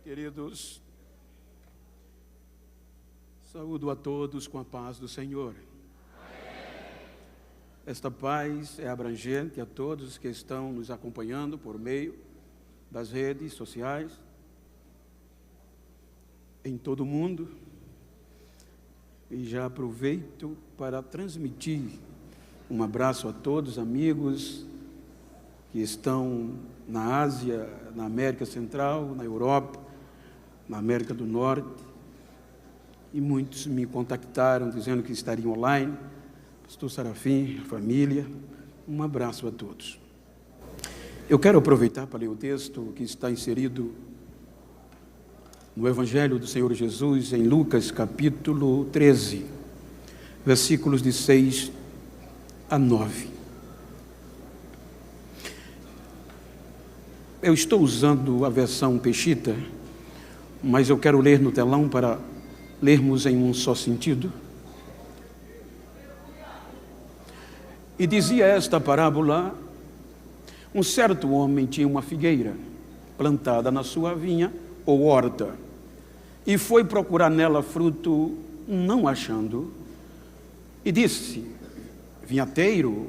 Queridos, saúdo a todos com a paz do Senhor. Esta paz é abrangente a todos que estão nos acompanhando por meio das redes sociais, em todo o mundo, e já aproveito para transmitir um abraço a todos, amigos que estão na Ásia, na América Central, na Europa, na América do Norte, e muitos me contactaram dizendo que estariam online. Pastor Sarafim, família, um abraço a todos. Eu quero aproveitar para ler o texto que está inserido no Evangelho do Senhor Jesus, em Lucas capítulo 13, versículos de 6 a 9. Eu estou usando a versão Peshitta, mas eu quero ler no telão para lermos em um só sentido. E dizia esta parábola: um certo homem tinha uma figueira plantada na sua vinha ou horta, e foi procurar nela fruto, não achando, e disse: vinhateiro,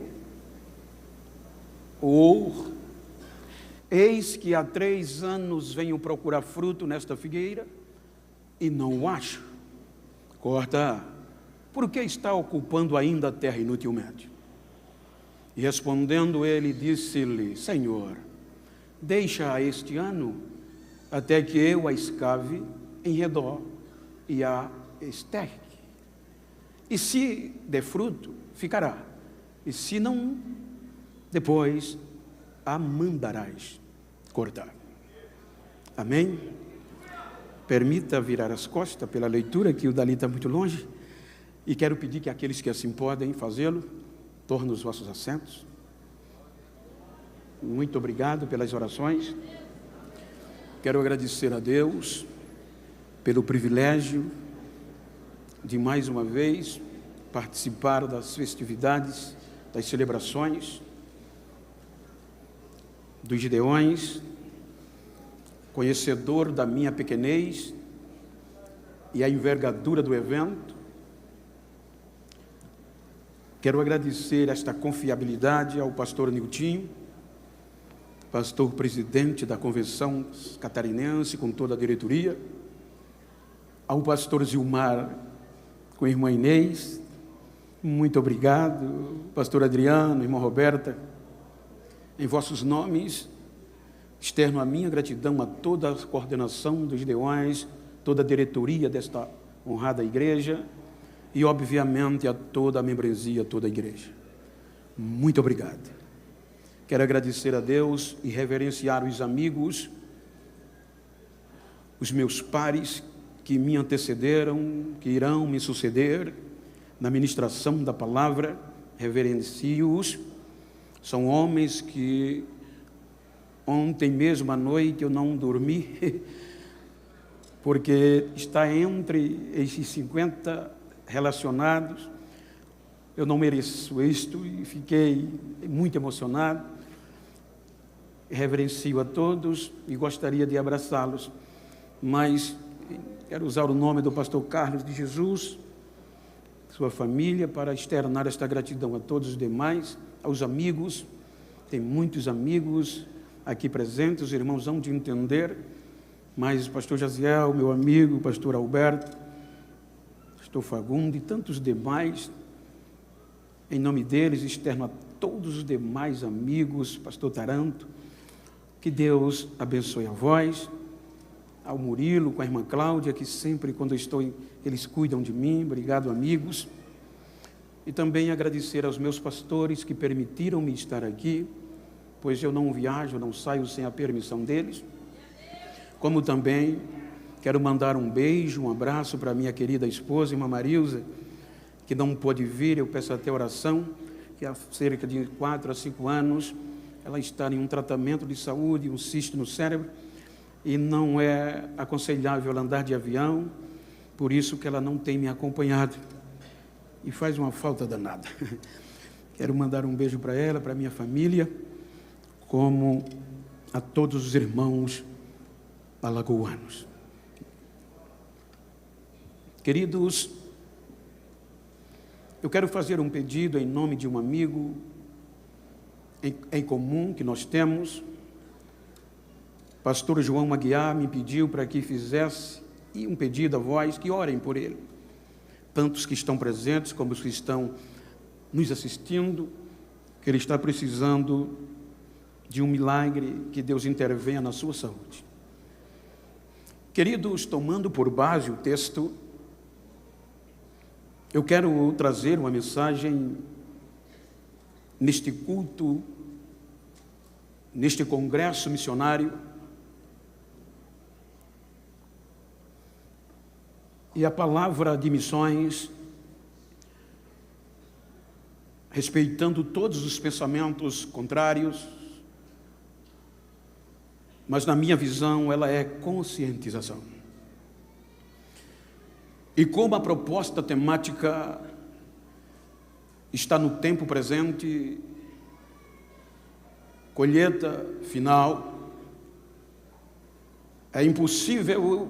eis que há 3 anos venho procurar fruto nesta figueira e não o acho. Corta, por que está ocupando ainda a terra inutilmente? E respondendo ele, disse-lhe: Senhor, deixa este ano, até que eu a escave em redor e a esterque. E se der fruto, ficará. E se não, depois a mandarás cortar. Amém? Permita virar as costas pela leitura, que o dali está muito longe. E quero pedir que aqueles que assim podem fazê-lo, tornem os vossos assentos. Muito obrigado pelas orações. Quero agradecer a Deus pelo privilégio de mais uma vez participar das festividades, das celebrações dos Gideões, conhecedor da minha pequenez e a envergadura do evento. Quero agradecer esta confiabilidade ao pastor Niltinho, pastor presidente da Convenção Catarinense, com toda a diretoria, ao pastor Gilmar, com a irmã Inês, muito obrigado, pastor Adriano, irmã Roberta. Em vossos nomes, externo a minha gratidão a toda a coordenação dos Gideões, toda a diretoria desta honrada igreja e, obviamente, a toda a membresia, toda a igreja. Muito obrigado. Quero agradecer a Deus e reverenciar os amigos, os meus pares que me antecederam, que irão me suceder na ministração da palavra. Reverencio-os. São homens que ontem mesmo à noite eu não dormi, porque está entre esses 50 relacionados. Eu não mereço isto e fiquei muito emocionado. Reverencio a todos e gostaria de abraçá-los, mas quero usar o nome do pastor Carlos de Jesus, sua família, para externar esta gratidão a todos os demais, aos amigos. Tem muitos amigos aqui presentes, os irmãos hão de entender, mas o pastor Jaziel, meu amigo, o pastor Alberto, pastor Fagundo e tantos demais, em nome deles, externo a todos os demais amigos, pastor Taranto, que Deus abençoe a vós, ao Murilo, com a irmã Cláudia, que sempre, quando eu estou, eles cuidam de mim. Obrigado, amigos. E também agradecer aos meus pastores que permitiram-me estar aqui, pois eu não viajo, não saio sem a permissão deles. Como também quero mandar um beijo, um abraço para minha querida esposa, irmã Marilza, que não pôde vir. Eu peço até oração, que há cerca de 4 a 5 anos ela está em um tratamento de saúde, um cisto no cérebro, e não é aconselhável ela andar de avião, por isso que ela não tem me acompanhado, e faz uma falta danada. Quero mandar um beijo para ela, para a minha família, como a todos os irmãos alagoanos. Queridos, eu quero fazer um pedido em nome de um amigo em comum que nós temos. Pastor João Aguiar me pediu para que fizesse um pedido a vós, que orem por ele. Tantos que estão presentes como os que estão nos assistindo, que ele está precisando de um milagre, que Deus intervenha na sua saúde. Queridos, tomando por base o texto, eu quero trazer uma mensagem neste culto, neste congresso missionário. E a palavra de missões, respeitando todos os pensamentos contrários, mas na minha visão ela é conscientização. E como a proposta temática está no tempo presente, colheita final, é impossível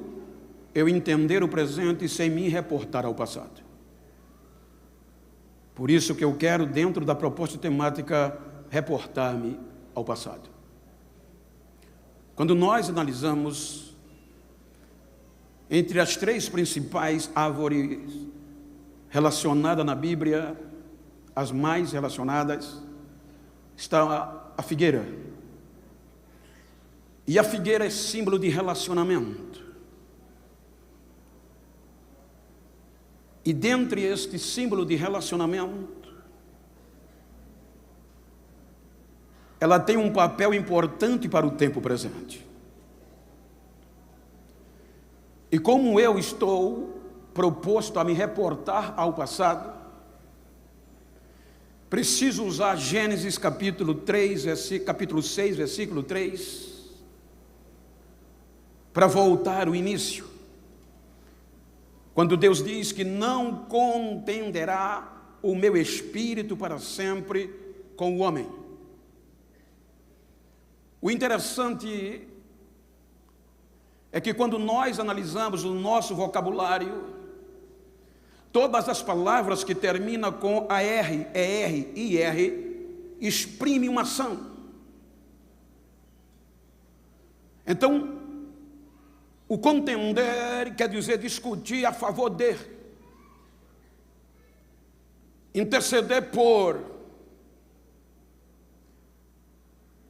eu entender o presente sem me reportar ao passado. Por isso que eu quero, dentro da proposta temática, reportar-me ao passado. Quando nós analisamos entre as 3 principais árvores relacionadas na Bíblia, as mais relacionadas, está a figueira. E a figueira é símbolo de relacionamento. E dentre este símbolo de relacionamento, ela tem um papel importante para o tempo presente. E como eu estou proposto a me reportar ao passado, preciso usar Gênesis capítulo 6, versículo 3, para voltar ao início. Quando Deus diz que não contenderá o meu espírito para sempre com o homem. O interessante é que quando nós analisamos o nosso vocabulário, todas as palavras que terminam com AR, ER, IR, exprimem uma ação. Então, o contender quer dizer discutir a favor de, interceder por.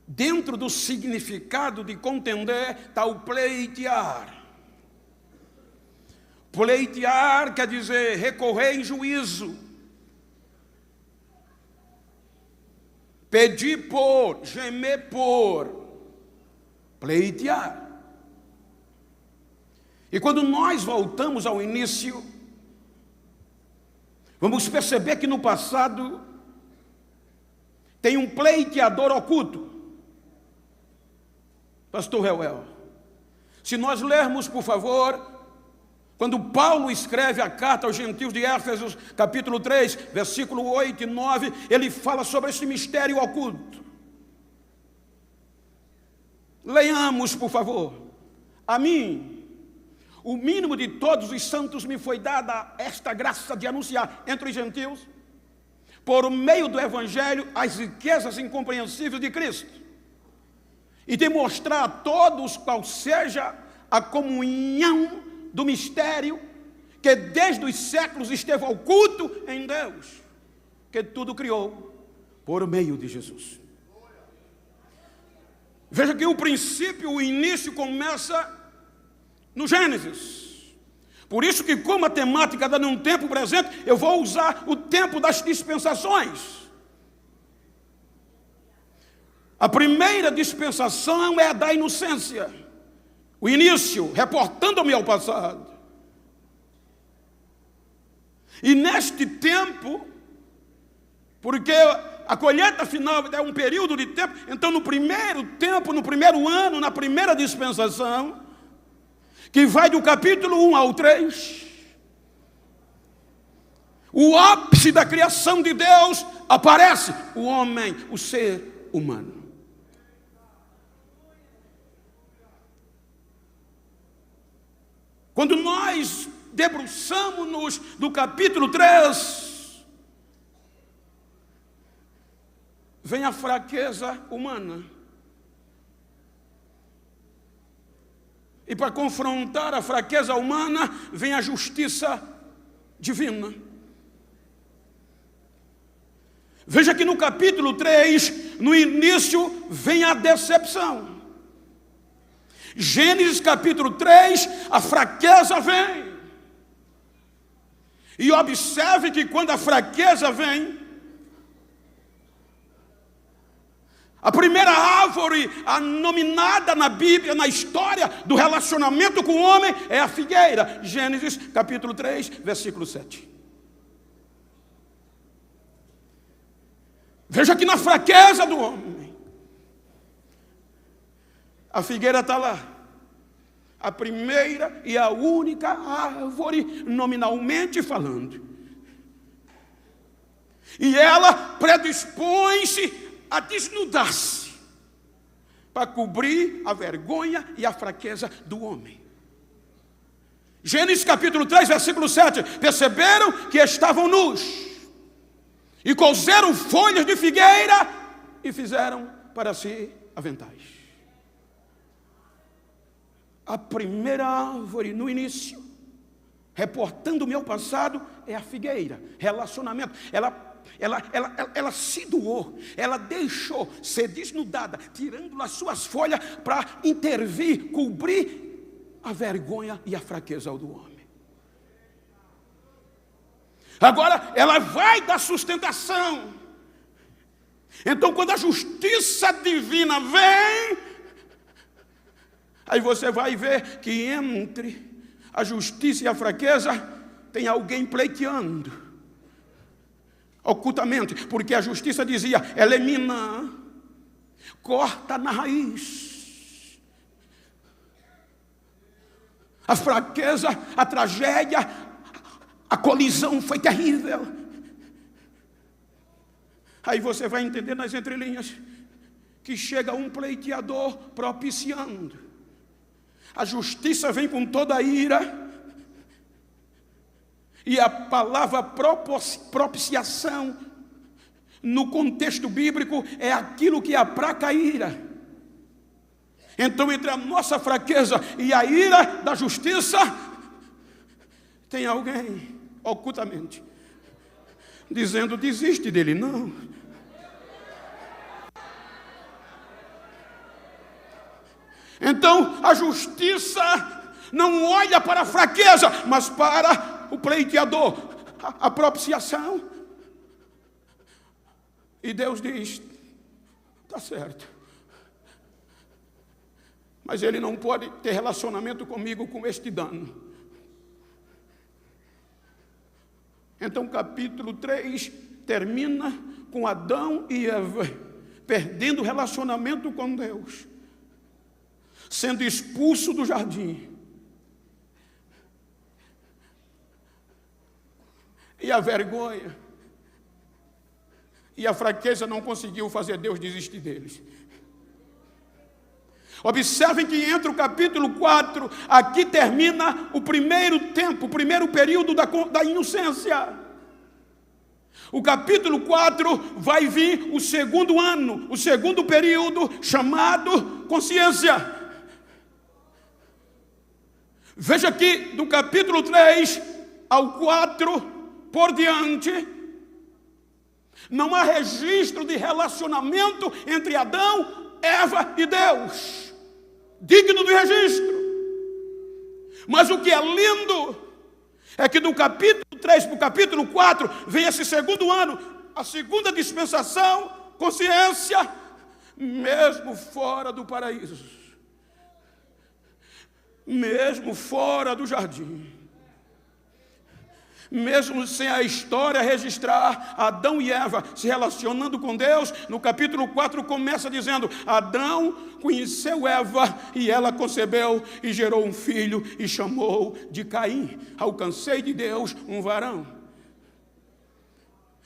Dentro do significado de contender está o pleitear. Pleitear quer dizer recorrer em juízo, pedir por, gemer por, pleitear. E quando nós voltamos ao início, vamos perceber que no passado tem um pleiteador oculto. Pastor Reuel, se nós lermos, por favor, quando Paulo escreve a carta aos gentios de Éfeso, capítulo 3, versículo 8 e 9, ele fala sobre esse mistério oculto. Leiamos, por favor. A mim, o mínimo de todos os santos, me foi dada esta graça de anunciar entre os gentios, por meio do Evangelho, as riquezas incompreensíveis de Cristo, e demonstrar a todos qual seja a comunhão do mistério que desde os séculos esteve oculto em Deus, que tudo criou por meio de Jesus. Veja que o princípio, o início começa no Gênesis. Por isso que, como a temática está num tempo presente, eu vou usar o tempo das dispensações. A primeira dispensação é a da inocência, o início, reportando-me ao passado. E neste tempo, porque a colheita final é um período de tempo, então no primeiro tempo, no primeiro ano, na primeira dispensação, que vai do capítulo 1 ao 3, o ápice da criação de Deus aparece, o homem, o ser humano. Quando nós debruçamos-nos do capítulo 3, vem a fraqueza humana. E para confrontar a fraqueza humana, vem a justiça divina. Veja que no capítulo 3, no início, vem a decepção. Gênesis capítulo 3, a fraqueza vem. E observe que quando a fraqueza vem, a primeira árvore nominada na Bíblia, na história do relacionamento com o homem, é a figueira. Gênesis capítulo 3, versículo 7. Veja que na fraqueza do homem, a figueira está lá. A primeira e a única árvore, nominalmente falando. E ela predispõe-se a desnudar-se para cobrir a vergonha e a fraqueza do homem. Gênesis capítulo 3, versículo 7. Perceberam que estavam nus e cozeram folhas de figueira e fizeram para si aventais. A primeira árvore no início, reportando o meu passado, é a figueira. Relacionamento. Ela se doou, ela deixou ser desnudada, tirando as suas folhas para intervir, cobrir a vergonha e a fraqueza do homem. Agora, ela vai dar sustentação. Então, quando a justiça divina vem, aí você vai ver que entre a justiça e a fraqueza tem alguém pleiteando, ocultamente, porque a justiça dizia, elimina, corta na raiz. A fraqueza, a tragédia, a colisão foi terrível. Aí você vai entender nas entrelinhas que chega um pleiteador propiciando. A justiça vem com toda a ira. E a palavra propiciação, no contexto bíblico, é aquilo que aplaca a ira. Então, entre a nossa fraqueza e a ira da justiça, tem alguém, ocultamente, dizendo, desiste dele, não. Então, a justiça não olha para a fraqueza, mas para o pleiteador, a propiciação. E Deus diz, está certo, mas ele não pode ter relacionamento comigo com este dano. Então capítulo 3 termina com Adão e Eva perdendo o relacionamento com Deus, sendo expulso do jardim. E a vergonha e a fraqueza não conseguiu fazer Deus desistir deles. Observem que entre o capítulo 4, aqui termina o primeiro tempo, o primeiro período da inocência. O capítulo 4 vai vir o segundo ano, o segundo período, chamado consciência. Veja que do capítulo 3 ao 4 por diante, não há registro de relacionamento entre Adão, Eva e Deus, digno de registro. Mas o que é lindo é que do capítulo 3 para o capítulo 4 vem esse segundo ano, a segunda dispensação, consciência, mesmo fora do paraíso, mesmo fora do jardim, mesmo sem a história registrar Adão e Eva se relacionando com Deus, no capítulo 4 começa dizendo, Adão conheceu Eva e ela concebeu e gerou um filho e chamou de Caim. Alcancei de Deus um varão.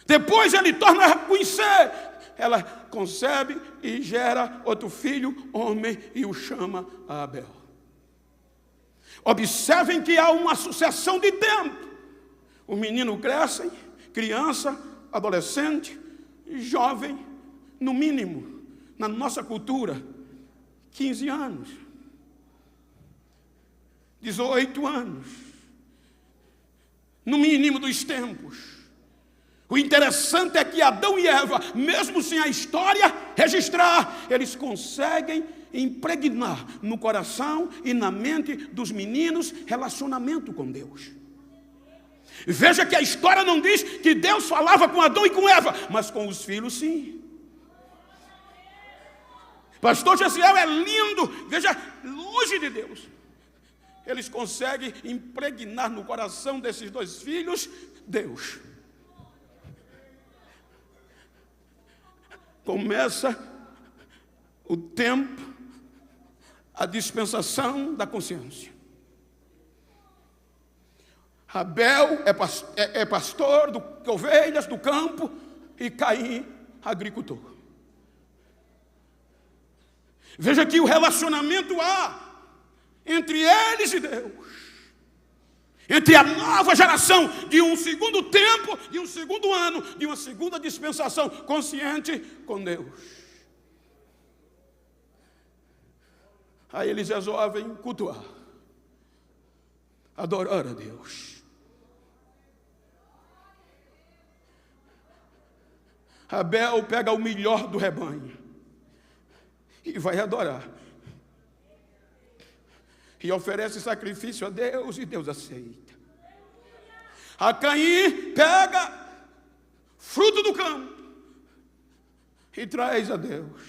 Depois ele torna a conhecer, ela concebe e gera outro filho, homem, e o chama Abel. Observem que há uma sucessão de tempo. O menino cresce, criança, adolescente, jovem, no mínimo, na nossa cultura, 15 anos, 18 anos, no mínimo dos tempos. O interessante é que Adão e Eva, mesmo sem a história registrar, eles conseguem impregnar no coração e na mente dos meninos relacionamento com Deus. Veja que a história não diz que Deus falava com Adão e com Eva, mas com os filhos sim. Pastor Gesiel é lindo, veja, longe de Deus. Eles conseguem impregnar no coração desses dois filhos Deus. Começa o tempo, a dispensação da consciência. Abel é pastor de ovelhas do campo e Caim, agricultor. Veja que o relacionamento há entre eles e Deus. Entre a nova geração de um segundo tempo, de um segundo ano, de uma segunda dispensação consciente com Deus. Aí eles resolvem cultuar, adorar a Deus. Abel pega o melhor do rebanho e vai adorar. E oferece sacrifício a Deus e Deus aceita. A Caim pega fruto do campo e traz a Deus.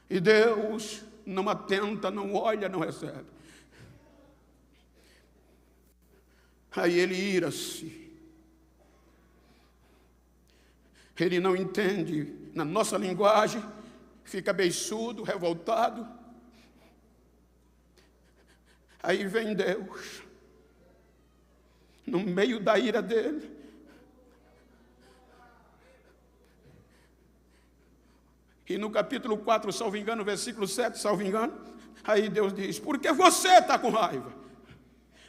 E Deus não atenta, não olha, não recebe. Aí ele ira-se. Ele não entende, na nossa linguagem, fica beiçudo, revoltado. Aí vem Deus, no meio da ira dele, e no capítulo 4, salvo engano, versículo 7, salvo engano, aí Deus diz: por que você está com raiva?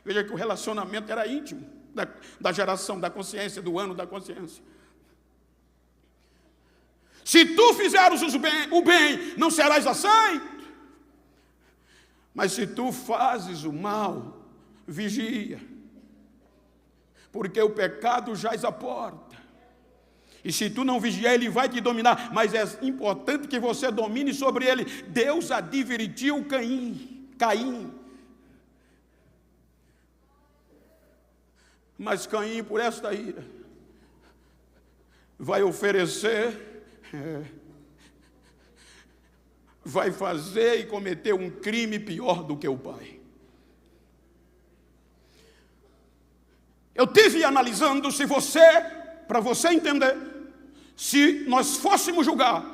Veja que o relacionamento era íntimo, da geração, da consciência, do ano da consciência. Se tu fizeres o bem, não serás aceito. Mas se tu fazes o mal, vigia, porque o pecado jaz à porta. E se tu não vigiar, ele vai te dominar. Mas é importante que você domine sobre ele. Deus advertiu Caim. Mas Caim, por esta ira, vai oferecer, vai fazer e cometer um crime pior do que o pai. Eu tive analisando para você entender, se nós fôssemos julgar,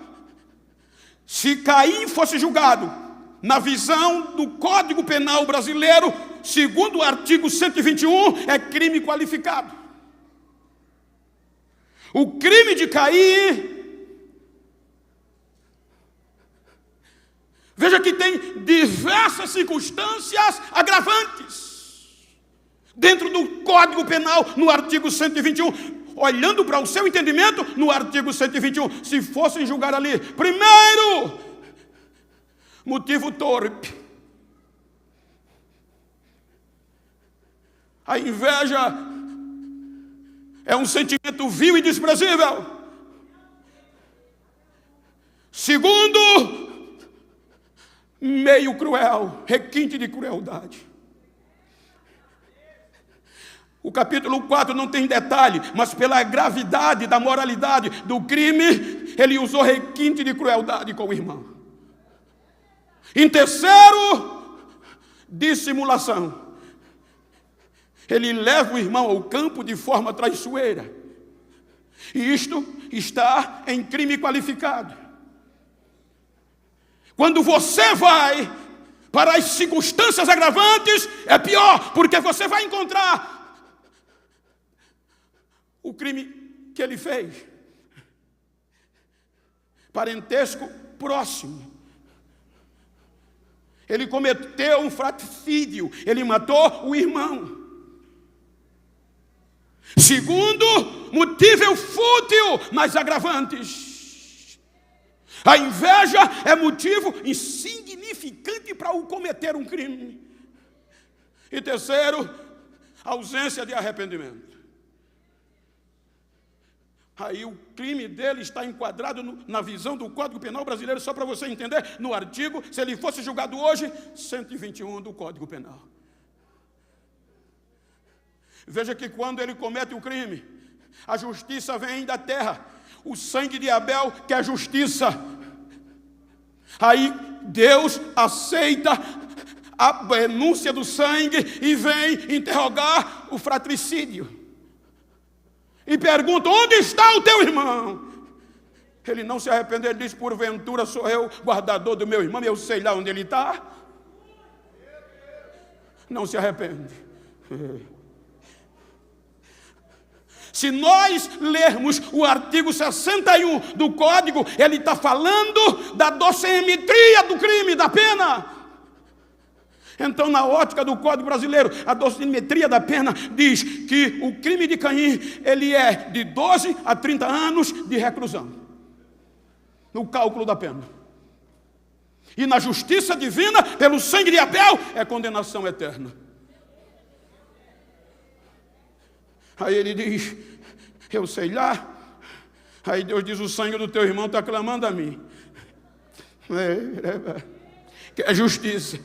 se Caim fosse julgado na visão do Código Penal brasileiro, segundo o artigo 121, é crime qualificado. O crime de Caim, veja que tem diversas circunstâncias agravantes dentro do Código Penal, no artigo 121. Olhando para o seu entendimento, no artigo 121, se fossem julgar ali, primeiro, motivo torpe. A inveja é um sentimento vil e desprezível. Segundo, meio cruel, requinte de crueldade. O capítulo 4 não tem detalhe, mas pela gravidade da moralidade do crime, ele usou requinte de crueldade com o irmão. Em terceiro, dissimulação. Ele leva o irmão ao campo de forma traiçoeira. E isto está em crime qualificado. Quando você vai para as circunstâncias agravantes, é pior, porque você vai encontrar o crime que ele fez. Parentesco próximo. Ele cometeu um fratricídio, ele matou o irmão. Segundo, motivo fútil, mas agravantes. A inveja é motivo insignificante para o cometer um crime. E terceiro, ausência de arrependimento. Aí o crime dele está enquadrado na visão do Código Penal brasileiro, só para você entender, no artigo, se ele fosse julgado hoje, 121 do Código Penal. Veja que quando ele comete o crime, a justiça vem da terra. O sangue de Abel, que é a justiça. Aí Deus aceita a denúncia do sangue e vem interrogar o fratricídio. E pergunta: onde está o teu irmão? Ele não se arrependeu, ele diz: porventura sou eu guardador do meu irmão, eu sei lá onde ele está. Não se arrepende. Se nós lermos o artigo 61 do Código, ele está falando da dosimetria do crime, da pena. Então, na ótica do Código Brasileiro, a dosimetria da pena diz que o crime de Caim, ele é de 12 a 30 anos de reclusão, no cálculo da pena. E na justiça divina, pelo sangue de Abel, é condenação eterna. Aí ele diz: eu sei lá. Aí Deus diz: o sangue do teu irmão está clamando a mim. Que é justiça.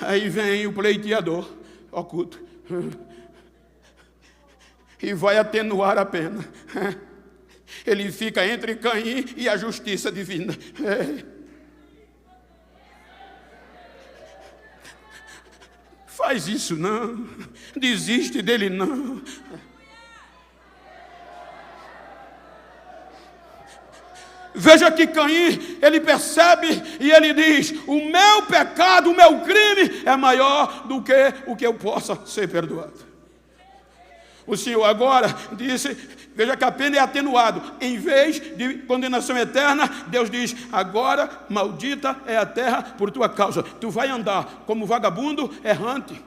Aí vem o pleiteador oculto e vai atenuar a pena. Ele fica entre Caim e a justiça divina. Faz isso não, desiste dele não. Veja que Caim, ele percebe e ele diz: o meu pecado, o meu crime é maior do que o que eu possa ser perdoado. O Senhor agora disse, veja que a pena é atenuado. Em vez de condenação eterna, Deus diz: agora maldita é a terra por tua causa. Tu vai andar como vagabundo, errante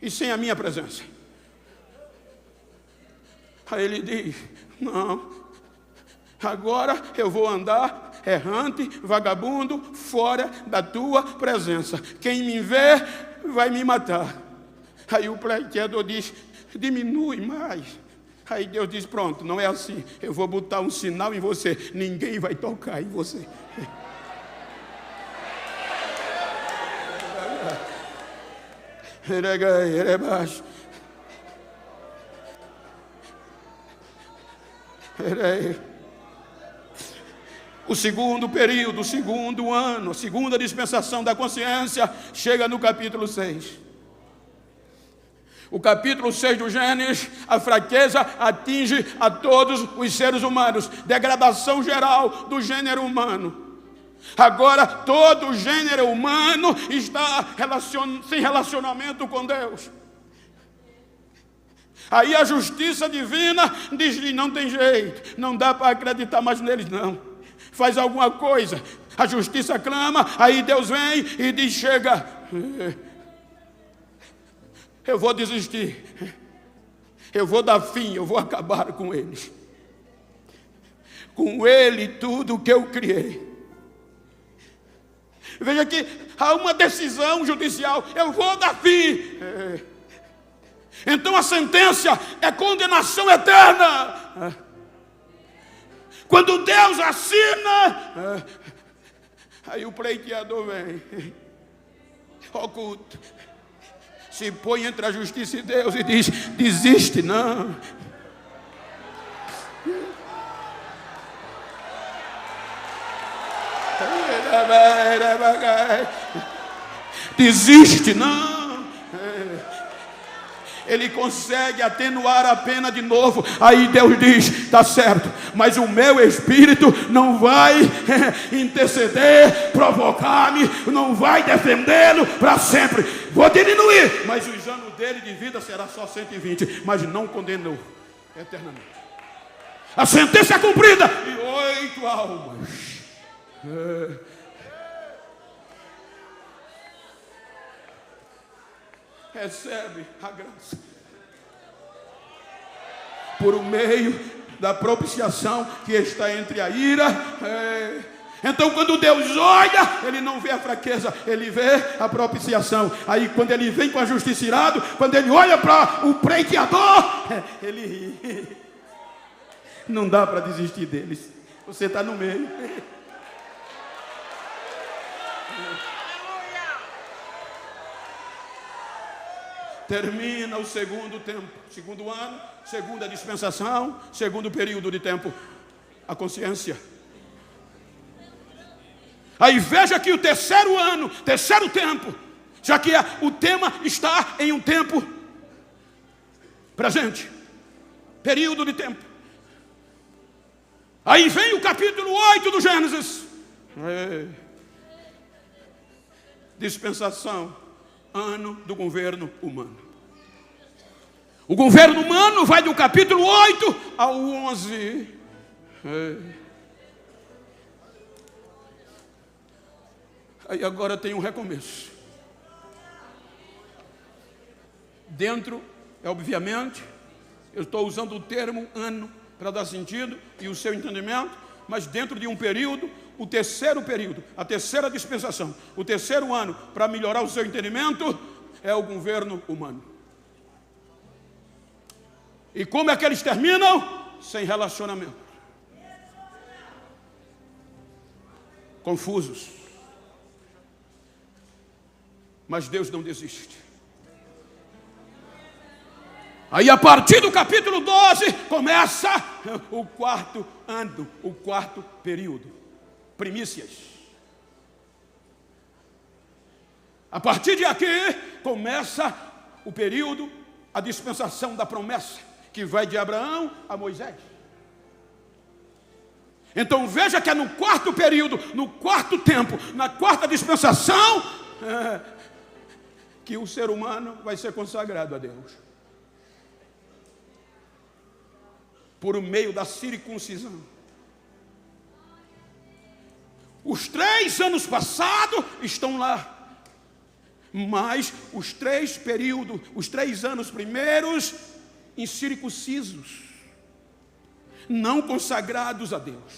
e sem a minha presença. Aí ele diz: não, agora eu vou andar errante, vagabundo, fora da tua presença. Quem me vê vai me matar. Aí o pleiteador diz: diminui mais. Aí Deus diz: pronto, não é assim. Eu vou botar um sinal em você. Ninguém vai tocar em você. O segundo período, o segundo ano, a segunda dispensação da consciência chega no capítulo 6. O capítulo 6 do Gênesis, a fraqueza atinge a todos os seres humanos. Degradação geral do gênero humano. Agora todo o gênero humano está sem relacionamento com Deus. Aí a justiça divina diz-lhe: não tem jeito, não dá para acreditar mais neles não. Faz alguma coisa. A justiça clama, aí Deus vem e diz: chega, eu vou desistir, eu vou dar fim, eu vou acabar com eles. Com ele tudo o que eu criei. Veja que há uma decisão judicial: eu vou dar fim. Então a sentença é condenação eterna. Quando Deus assina, aí o pleiteador vem, oculto, se põe entre a justiça e Deus e diz: desiste não. Desiste não. Ele consegue atenuar a pena de novo. Aí Deus diz: está certo, mas o meu espírito não vai interceder, provocar-me, não vai defendê-lo para sempre. Vou diminuir, mas os anos dele de vida será só 120. Mas não condenou. eternamente. A sentença é cumprida e 8 almas. Recebe a graça por meio da propiciação que está entre a ira. Então quando Deus olha, Ele não vê a fraqueza, Ele vê a propiciação. Aí quando Ele vem com a justiça irado, quando Ele olha para o pleiteador, Ele ri. Não dá para desistir deles. Você está no meio. Termina o segundo tempo, segundo ano, segunda dispensação, segundo período de tempo, a consciência. Aí veja que o terceiro ano, terceiro tempo, já que o tema está em um tempo presente, período de tempo. Aí vem o capítulo 8 do Gênesis. Dispensação, ano do governo humano. O governo humano vai do capítulo 8 ao 11. Aí agora tem um recomeço. Dentro, obviamente, eu estou usando o termo ano para dar sentido e o seu entendimento, mas dentro de um período, o terceiro período, a terceira dispensação, o terceiro ano, para melhorar o seu entendimento, é o governo humano. E como é que eles terminam? Sem relacionamento. Confusos. Mas Deus não desiste. Aí a partir do capítulo 12, começa o quarto ano, o quarto período. Primícias. A partir de aqui, começa o período, a dispensação da promessa, que vai de Abraão a Moisés. Então veja que é no quarto período, no quarto tempo, na quarta dispensação, que o ser humano vai ser consagrado a Deus. Por meio da circuncisão. Os 3 anos passados estão lá. Mas os 3 períodos, os 3 anos primeiros, incircuncisos. Não consagrados a Deus.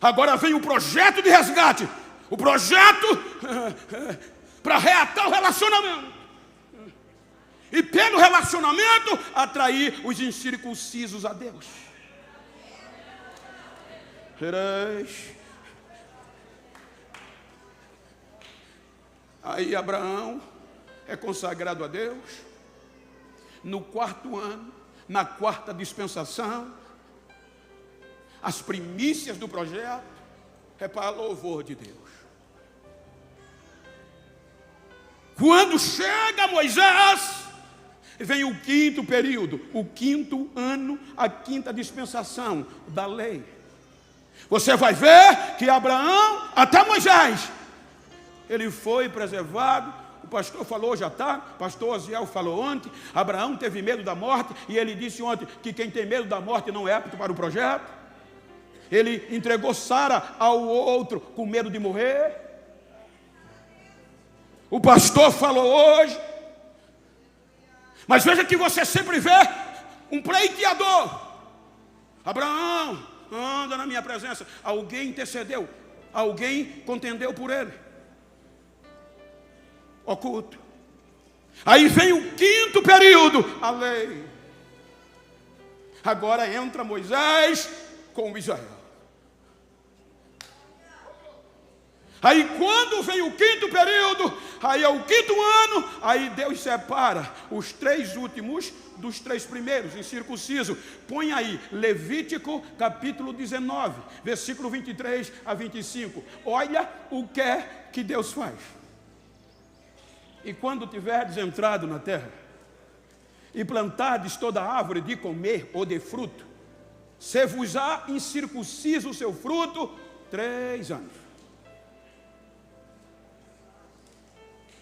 Agora vem o projeto de resgate. O projeto para reatar o relacionamento. E pelo relacionamento, atrair os incircuncisos a Deus. Aí Abraão é consagrado a Deus. No quarto ano, na quarta dispensação, as primícias do projeto é para louvor de Deus. Quando chega Moisés, vem o quinto período, o quinto ano, a quinta dispensação da lei. Você vai ver que Abraão, até Moisés, ele foi preservado. O pastor falou já está, pastor Osiel falou ontem, Abraão teve medo da morte, e ele disse ontem que quem tem medo da morte não é apto para o projeto. Ele entregou Sara ao outro com medo de morrer. O pastor falou hoje. Mas veja que você sempre vê um pleiteador. Abraão, anda na minha presença. Alguém intercedeu, alguém contendeu por ele. Oculto. Aí vem o quinto período, a lei. Agora entra Moisés com Israel. Aí quando vem o quinto período, aí é o quinto ano, aí Deus separa os 3 últimos dos 3 primeiros, incircunciso. Põe aí, Levítico capítulo 19, versículo 23 a 25. Olha o que é que Deus faz. E quando tiverdes entrado na terra, e plantardes toda árvore de comer ou de fruto, se-vos-á incircunciso o seu fruto 3 anos.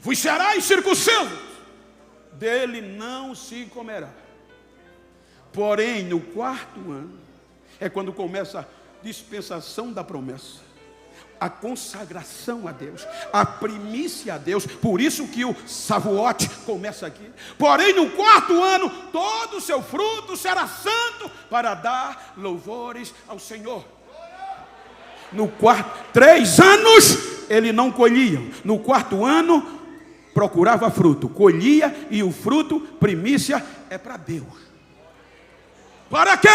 Vos será incircunciso, dele não se comerá. Porém, no 4º ano, é quando começa a dispensação da promessa, a consagração a Deus, a primícia a Deus. Por isso que o Shavuot começa aqui. Porém, no 4º ano, todo o seu fruto será santo para dar louvores ao Senhor. No 3 anos, ele não colhia. No 4º ano, procurava fruto, colhia, e o fruto, primícia, é para Deus. Para quê?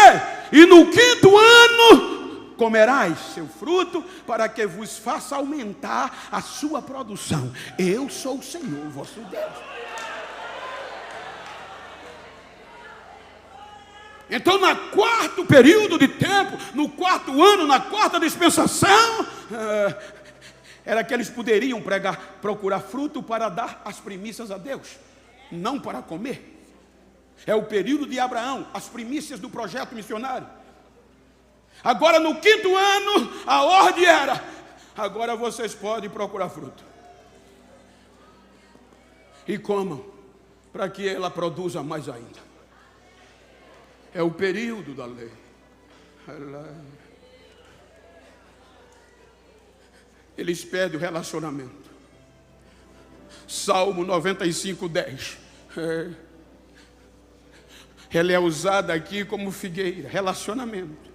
E no 5º ano, comerás seu fruto, para que vos faça aumentar a sua produção. Eu sou o Senhor, vosso Deus. Então, no 4º período de tempo, no 4º ano, na 4ª dispensação, era que eles poderiam procurar fruto para dar as primícias a Deus, não para comer. É o período de Abraão, as primícias do projeto missionário. Agora, no 5º ano, a ordem era: agora vocês podem procurar fruto. E comam, para que ela produza mais ainda. É o período da lei. Eles perdem o relacionamento. Salmo 95:10. Ela é usada aqui como figueira, relacionamento.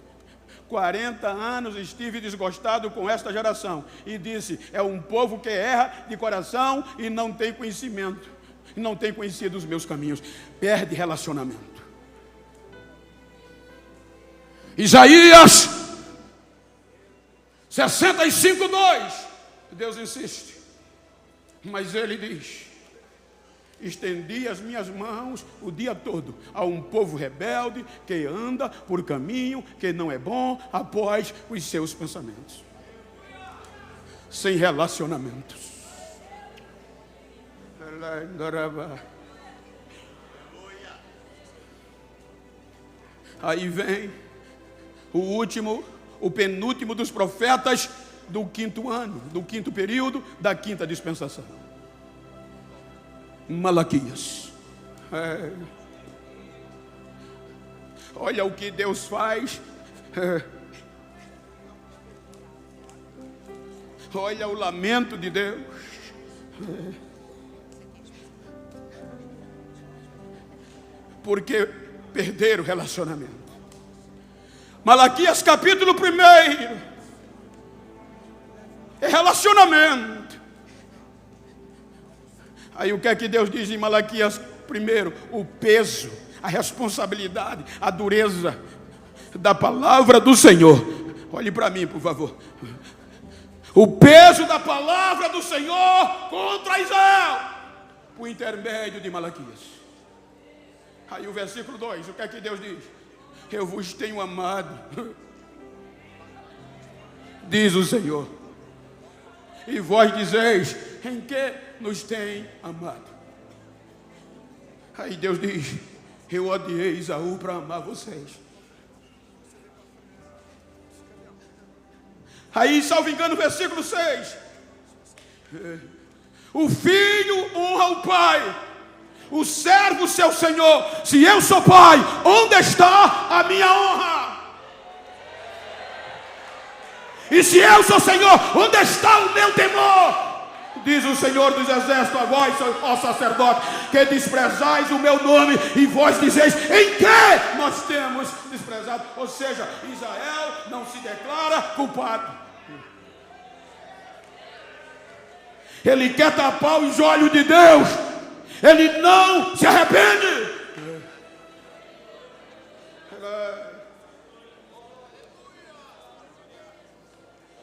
40 anos estive desgostado com esta geração, e disse: é um povo que erra de coração e não tem conhecimento, não tem conhecido os meus caminhos. Perde relacionamento. Isaías 65:2. Deus insiste, mas ele diz: estendi as minhas mãos o dia todo a um povo rebelde que anda por caminho que não é bom, após os seus pensamentos. Sem relacionamentos. Aí vem o penúltimo dos profetas do 5º ano, do 5º período da 5ª dispensação. Malaquias. Olha o que Deus faz. Olha o lamento de Deus. Porque perderam o relacionamento. Malaquias capítulo 1 é relacionamento. Aí o que é que Deus diz em Malaquias 1? O peso, a responsabilidade, a dureza da palavra do Senhor. Olhe para mim, por favor. O peso da palavra do Senhor contra Israel, por intermédio de Malaquias. Aí o versículo 2, o que é que Deus diz? Eu vos tenho amado, diz o Senhor, e vós dizeis: em que nos tem amado? Aí Deus diz: eu odiei Esaú para amar vocês. Aí, salvo engano, versículo 6, o filho honra o pai, o servo seu senhor. Se eu sou pai, onde está a minha honra? E se eu sou Senhor, onde está o meu temor? Diz o Senhor dos Exércitos a vós, ó sacerdote, que desprezais o meu nome, e vós dizeis: em que nós temos desprezado? Ou seja, Israel não se declara culpado. Ele quer tapar os olhos de Deus. Ele não se arrepende.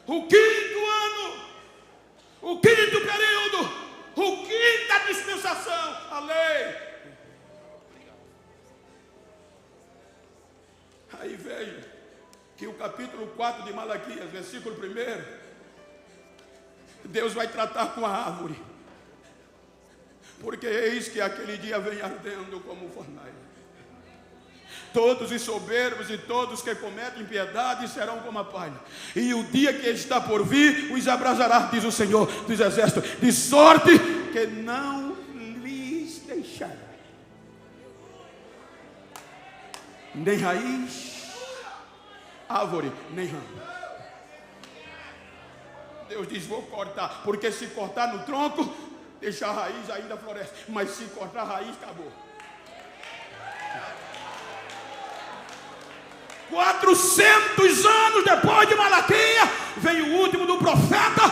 O 5º ano, o 5º período, o 5ª dispensação, a lei. Aí veio que o capítulo 4 de Malaquias, versículo 1, Deus vai tratar com a árvore. Porque eis que aquele dia vem ardendo como fornalha. Todos os soberbos e todos que cometem impiedade serão como a palha. E o dia que está por vir os abrasará, diz o Senhor dos Exércitos, de sorte que não lhes deixará. nem raiz, árvore, nem ramo. Deus diz: vou cortar, porque se cortar no tronco, deixar a raiz ainda floresce, mas se cortar a raiz, acabou. 400 anos depois de Malaquias, vem o último do profeta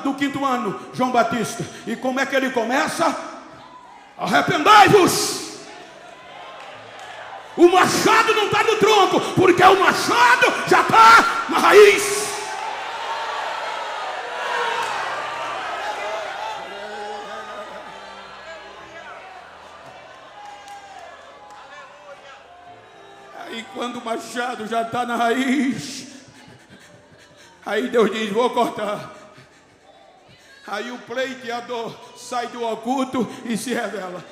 do quinto ano, João Batista. E como é que ele começa? Arrependai-vos. O machado não está no tronco, porque o machado já está na raiz. Aí quando o machado já está na raiz, aí Deus diz: vou cortar. Aí o pleiteador sai do oculto e se revela.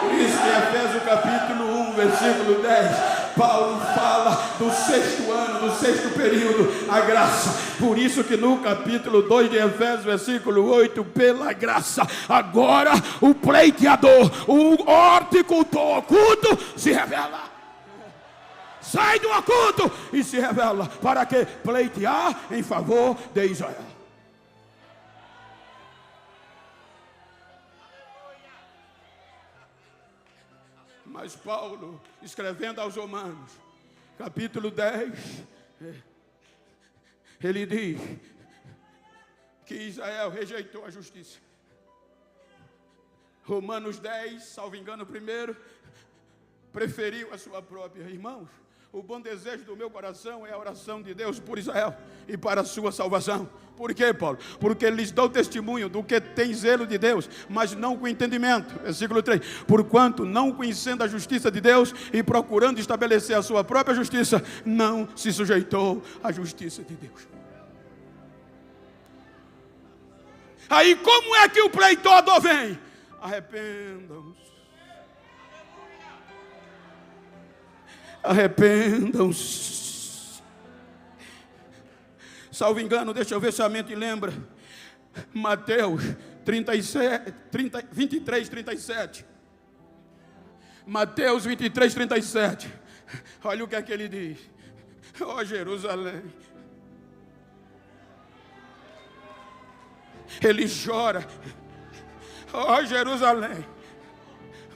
Por isso que Efésios capítulo 1, versículo 10, Paulo fala do sexto ano, do sexto período, a graça. Por isso que no capítulo 2 de Efésios, versículo 8, pela graça, agora o pleiteador, o horticultor oculto se revela. Sai do oculto e se revela. Para que? Pleitear em favor de Israel. Mas Paulo, escrevendo aos Romanos, capítulo 10, ele diz que Israel rejeitou a justiça. Romanos 10, salvo engano, primeiro, preferiu a sua própria. Irmãos, o bom desejo do meu coração é a oração de Deus por Israel e para a sua salvação. Por quê, Paulo? Porque lhes dou testemunho do que tem zelo de Deus, mas não com entendimento. Versículo 3. Porquanto, não conhecendo a justiça de Deus e procurando estabelecer a sua própria justiça, não se sujeitou à justiça de Deus. Aí como é que o pleiteador vem? Arrependam-se. Arrependam-se. Salvo engano, deixa eu ver se a mente lembra. Mateus 23, 37. Mateus 23, 37. Olha o que é que ele diz. Ó Jerusalém. Ele chora. Ó Jerusalém.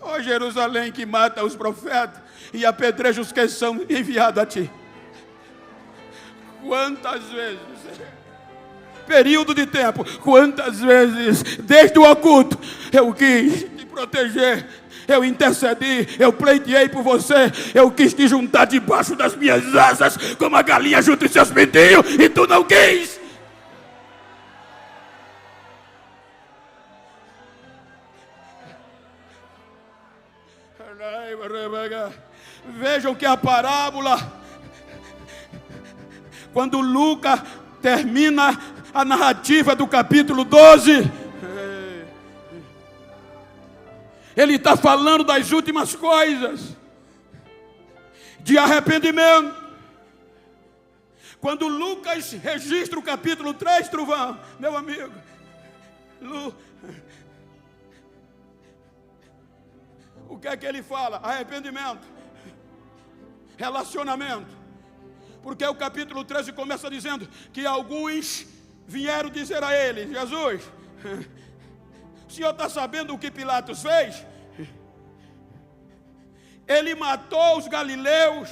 Ó Jerusalém que mata os profetas e apedreja os que são enviados a ti. Quantas vezes, período de tempo, quantas vezes, desde o oculto, eu quis te proteger, eu intercedi, eu pleiteei por você, eu quis te juntar debaixo das minhas asas, como a galinha junto os seus pintinhos, e tu não quis. Vejam que a parábola, quando Lucas termina a narrativa do capítulo 12, ele está falando das últimas coisas, de arrependimento. Quando Lucas registra o capítulo 3, Trovão, meu amigo, o que é que ele fala? Arrependimento, relacionamento. Porque o capítulo 13 começa dizendo que alguns vieram dizer a ele: Jesus, o senhor está sabendo o que Pilatos fez? Ele matou os galileus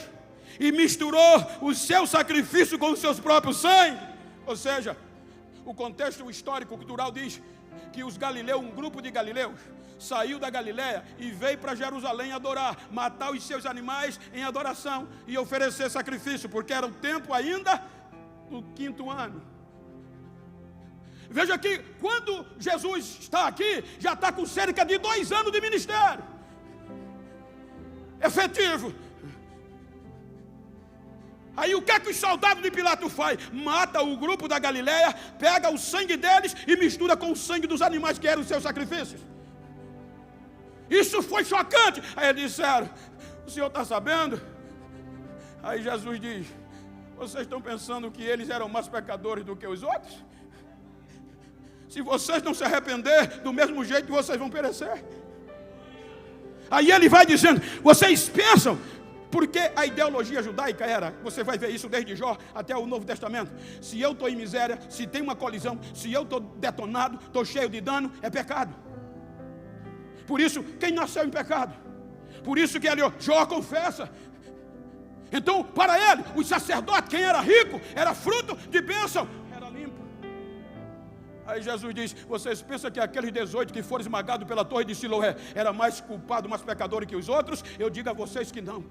e misturou o seu sacrifício com os seus próprios sangue. Ou seja, o contexto histórico cultural diz que os galileus, um grupo de galileus, saiu da Galileia e veio para Jerusalém adorar, matar os seus animais em adoração e oferecer sacrifício, porque era o tempo ainda do 5º ano. Veja que quando Jesus está aqui, já está com cerca de 2 anos de ministério efetivo. Aí o que é que os soldados de Pilatos faz? Mata o grupo da Galileia, pega o sangue deles e mistura com o sangue dos animais que eram os seus sacrifícios. Isso foi chocante. Aí eles disseram: o senhor está sabendo? Aí Jesus diz: vocês estão pensando que eles eram mais pecadores do que os outros? Se vocês não se arrepender, do mesmo jeito vocês vão perecer. Aí ele vai dizendo: vocês pensam, porque a ideologia judaica era, você vai ver isso desde Jó até o Novo Testamento, se eu estou em miséria, se tem uma colisão, se eu estou detonado, estou cheio de dano, é pecado. Por isso, quem nasceu em pecado? Por isso que ali, Jó confessa. Então, para ele, os sacerdotes, quem era rico, era fruto de bênção, era limpo. Aí Jesus diz: vocês pensam que aqueles 18 que foram esmagados pela torre de Siloé era mais culpado, mais pecador que os outros? Eu digo a vocês que não.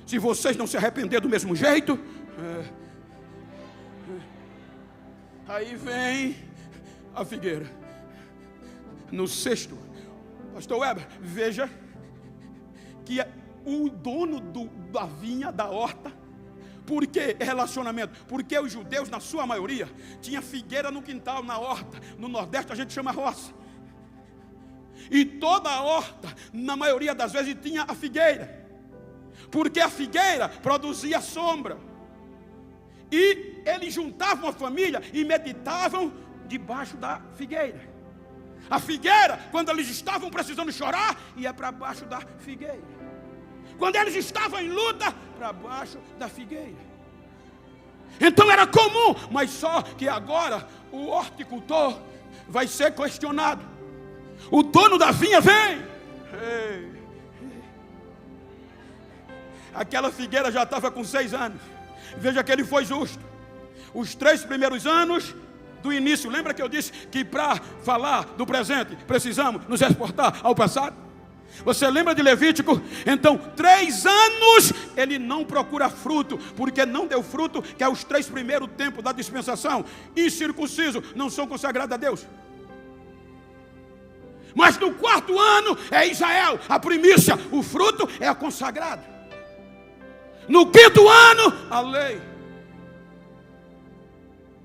Se vocês não se arrepender do mesmo jeito, aí vem a figueira. No sexto, pastor Weber, veja que o dono da vinha, da horta, por que relacionamento? Porque os judeus, na sua maioria, tinha figueira no quintal, na horta. No Nordeste a gente chama roça. E toda a horta, na maioria das vezes, tinha a figueira. Porque a figueira produzia sombra. E eles juntavam a família e meditavam debaixo da figueira. A figueira, quando eles estavam precisando chorar, ia para baixo da figueira. Quando eles estavam em luta, para baixo da figueira. Então era comum, mas só que agora o horticultor vai ser questionado. O dono da vinha vem. Aquela figueira já estava com 6 anos. Veja que ele foi justo. Os 3 primeiros anos do início, lembra que eu disse que para falar do presente precisamos nos exportar ao passado? Você lembra de Levítico? Então 3 anos ele não procura fruto, porque não deu fruto, que é os 3 primeiros tempos da dispensação. Incircunciso não são consagrados a Deus. Mas no 4º ano é Israel, a primícia, o fruto é consagrado. No 5º ano, a lei.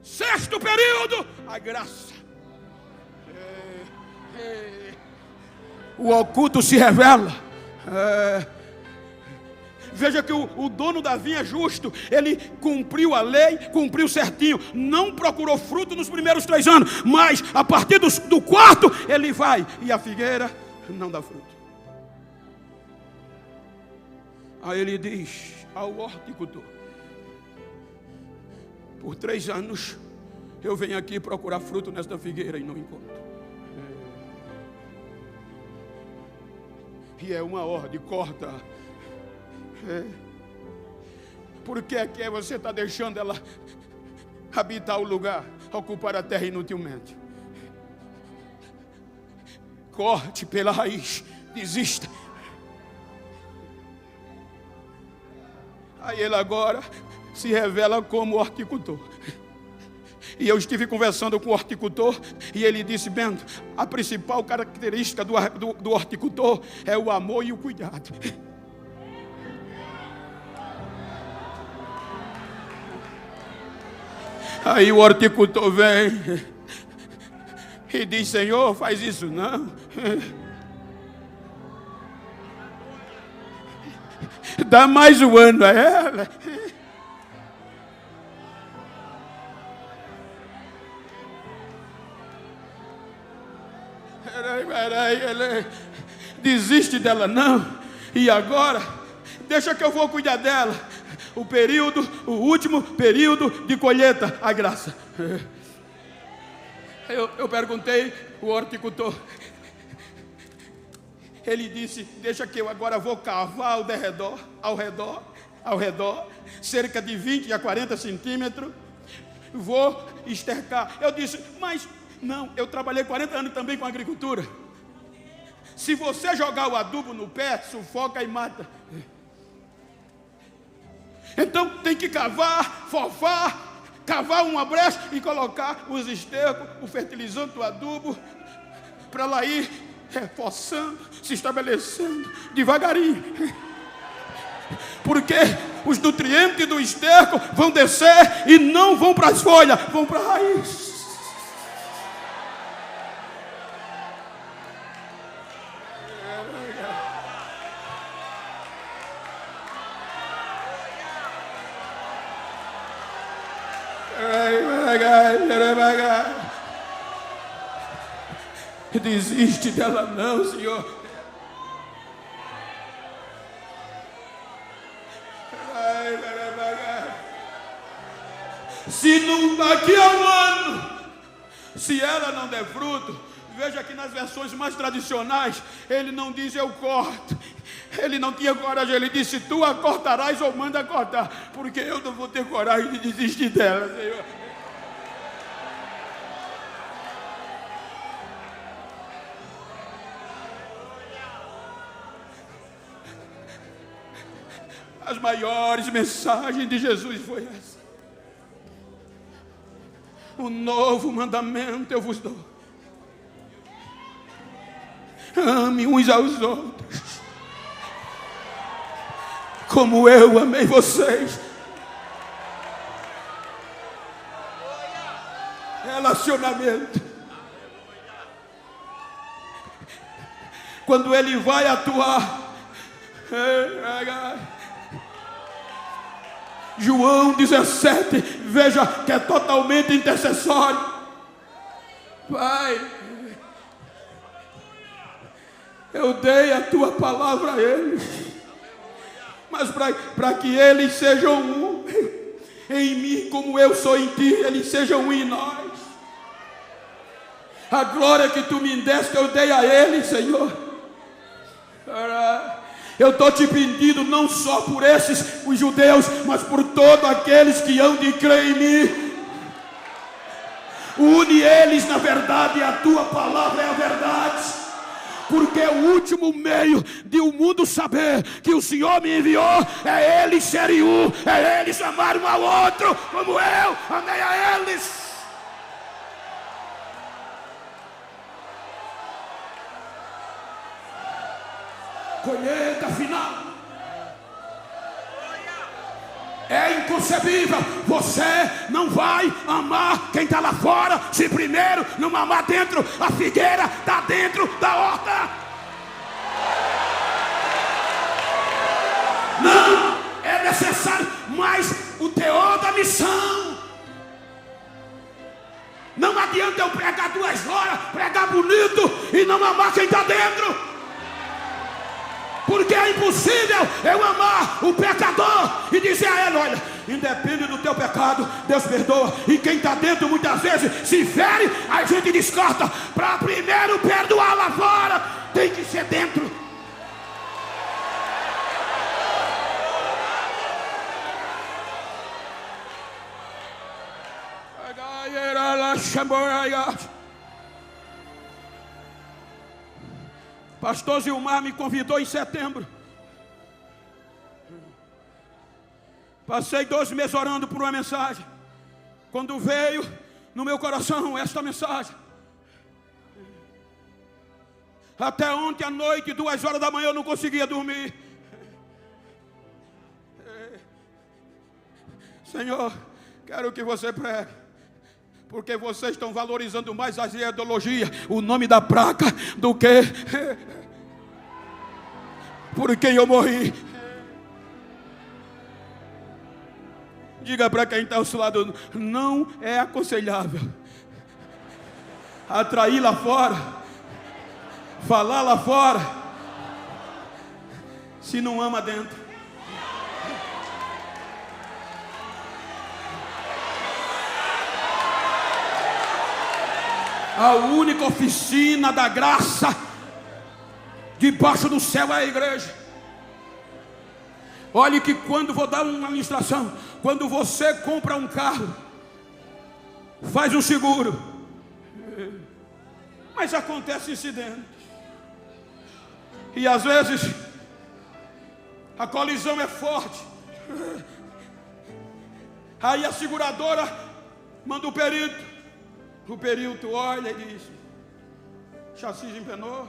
6º período, a graça. O oculto se revela. Veja que o dono da vinha é justo. Ele cumpriu a lei, cumpriu certinho. Não procurou fruto nos primeiros 3 anos. Mas a partir do 4º, ele vai. E a figueira não dá fruto. Aí ele diz ao horticultor: por 3 anos eu venho aqui procurar fruto nesta figueira e não encontro. E é uma ordem, corta. Por que é que você está deixando ela habitar o lugar, ocupar a terra inutilmente? Corte pela raiz, desista. Aí ele agora se revela como horticultor. E eu estive conversando com o horticultor e ele disse: Bento, a principal característica do horticultor é o amor e o cuidado. Aí o horticultor vem e diz: Senhor, faz isso não. Dá mais um ano a ela. Peraí, desiste dela não. E agora, deixa que eu vou cuidar dela. O último período de colheita, a graça. Eu perguntei o horticultor. Ele disse: deixa que eu agora vou cavar ao redor, cerca de 20 a 40 centímetros. Vou estercar. Eu disse: mas não, eu trabalhei 40 anos também com agricultura. Se você jogar o adubo no pé, sufoca e mata. Então tem que cavar, fofar, cavar uma brecha e colocar os estercos, o fertilizante, o adubo, para lá ir reforçando, se estabelecendo devagarinho. Porque os nutrientes do esterco vão descer e não vão para as folhas, vão para a raiz. Desiste dela não, Senhor. Se daqui a um ano, se ela não der fruto, veja que nas versões mais tradicionais, ele não diz eu corto. Ele não tinha coragem, ele disse tu a cortarás ou manda cortar, porque eu não vou ter coragem de desistir dela, Senhor. As maiores mensagens de Jesus foi essa. Um novo mandamento eu vos dou: ame uns aos outros, como eu amei vocês. Relacionamento. Quando ele vai atuar, João 17, veja que é totalmente intercessório. Pai, eu dei a tua palavra a eles, mas para que eles sejam um em mim, como eu sou em ti, eles sejam um em nós. A glória que tu me deste, eu dei a eles, Senhor. Eu estou te pedindo não só por esses, os judeus, mas por todos aqueles que hão de crer em mim. Une eles na verdade, a tua palavra é a verdade. Porque o último meio de o mundo saber que o Senhor me enviou é eles serem um, é eles amarem um ao outro, como eu amei a eles. Colheita final. É inconcebível. Você não vai amar quem está lá fora se primeiro não amar dentro. A figueira está dentro da horta. Não é necessário mais o teor da missão. Não adianta eu pregar 2 horas, pregar bonito e não amar quem está dentro. Porque é impossível eu amar o pecador e dizer a ele: olha, independe do teu pecado, Deus perdoa. E quem está dentro muitas vezes se fere, a gente descarta. Para primeiro perdoar lá fora, tem que ser dentro. Pastor Zilmar me convidou em setembro. Passei 2 meses orando por uma mensagem. Quando veio no meu coração esta mensagem, até ontem à noite, 2 horas da manhã, eu não conseguia dormir. Senhor, quero que você pregue, porque vocês estão valorizando mais as ideologias, o nome da placa, do que por quem eu morri. Diga para quem está ao seu lado: não é aconselhável atrair lá fora, falar lá fora, se não ama dentro. A única oficina da graça debaixo do céu é a igreja. Olhe que quando vou dar uma ministração, quando você compra um carro, faz um seguro, mas acontece incidente, e às vezes a colisão é forte, aí a seguradora manda o perito olha e diz: chassi empenou,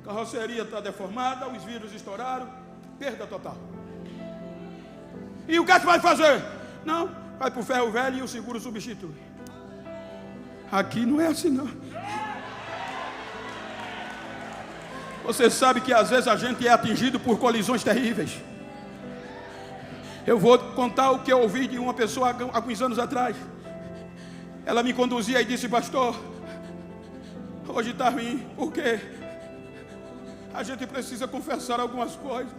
carroceria está deformada, os vidros estouraram, perda total. E o que é que vai fazer? Não, vai para o ferro velho e o seguro substitui. Aqui não é assim não. Você sabe que às vezes a gente é atingido por colisões terríveis. Eu vou contar o que eu ouvi de uma pessoa há alguns anos atrás. Ela me conduzia e disse: pastor, hoje está ruim, porque a gente precisa confessar algumas coisas.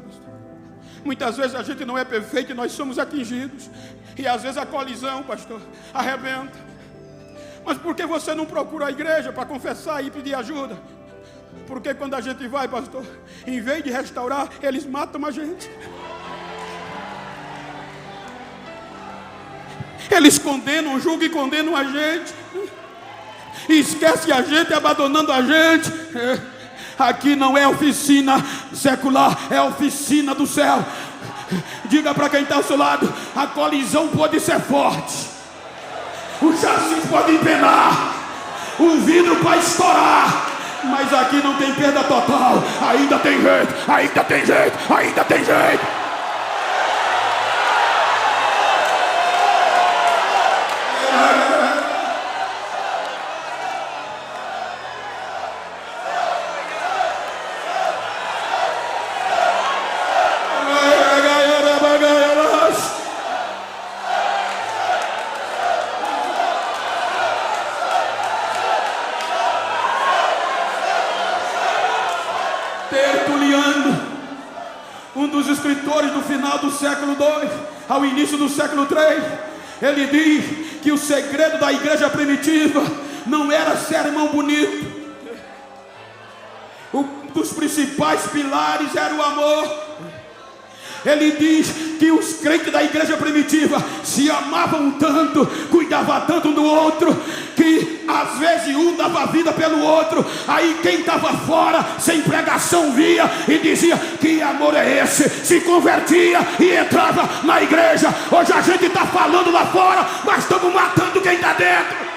Muitas vezes a gente não é perfeito e nós somos atingidos. E às vezes a colisão, pastor, arrebenta. Mas por que você não procura a igreja para confessar e pedir ajuda? Porque quando a gente vai, pastor, em vez de restaurar, eles matam a gente. Eles condenam, julgam e condenam a gente. E esquece a gente, abandonando a gente. Aqui não é oficina secular, é oficina do céu. Diga para quem está ao seu lado: a colisão pode ser forte, o chassi pode empenar, o vidro pode estourar, mas aqui não tem perda total. Ainda tem jeito, ainda tem jeito, ainda tem jeito. Tertuliano, um dos escritores do final do século II ao início do século III, ele diz que o segredo da igreja primitiva não era sermão bonito. Um dos principais pilares era o amor. Ele diz que os crentes da igreja primitiva se amavam tanto, cuidavam tanto um do outro, que às vezes um dava a vida pelo outro. Aí quem estava fora, sem pregação, via e dizia: que amor é esse? Se convertia e entrava na igreja. Hoje a gente está falando lá fora, mas estamos matando quem está dentro.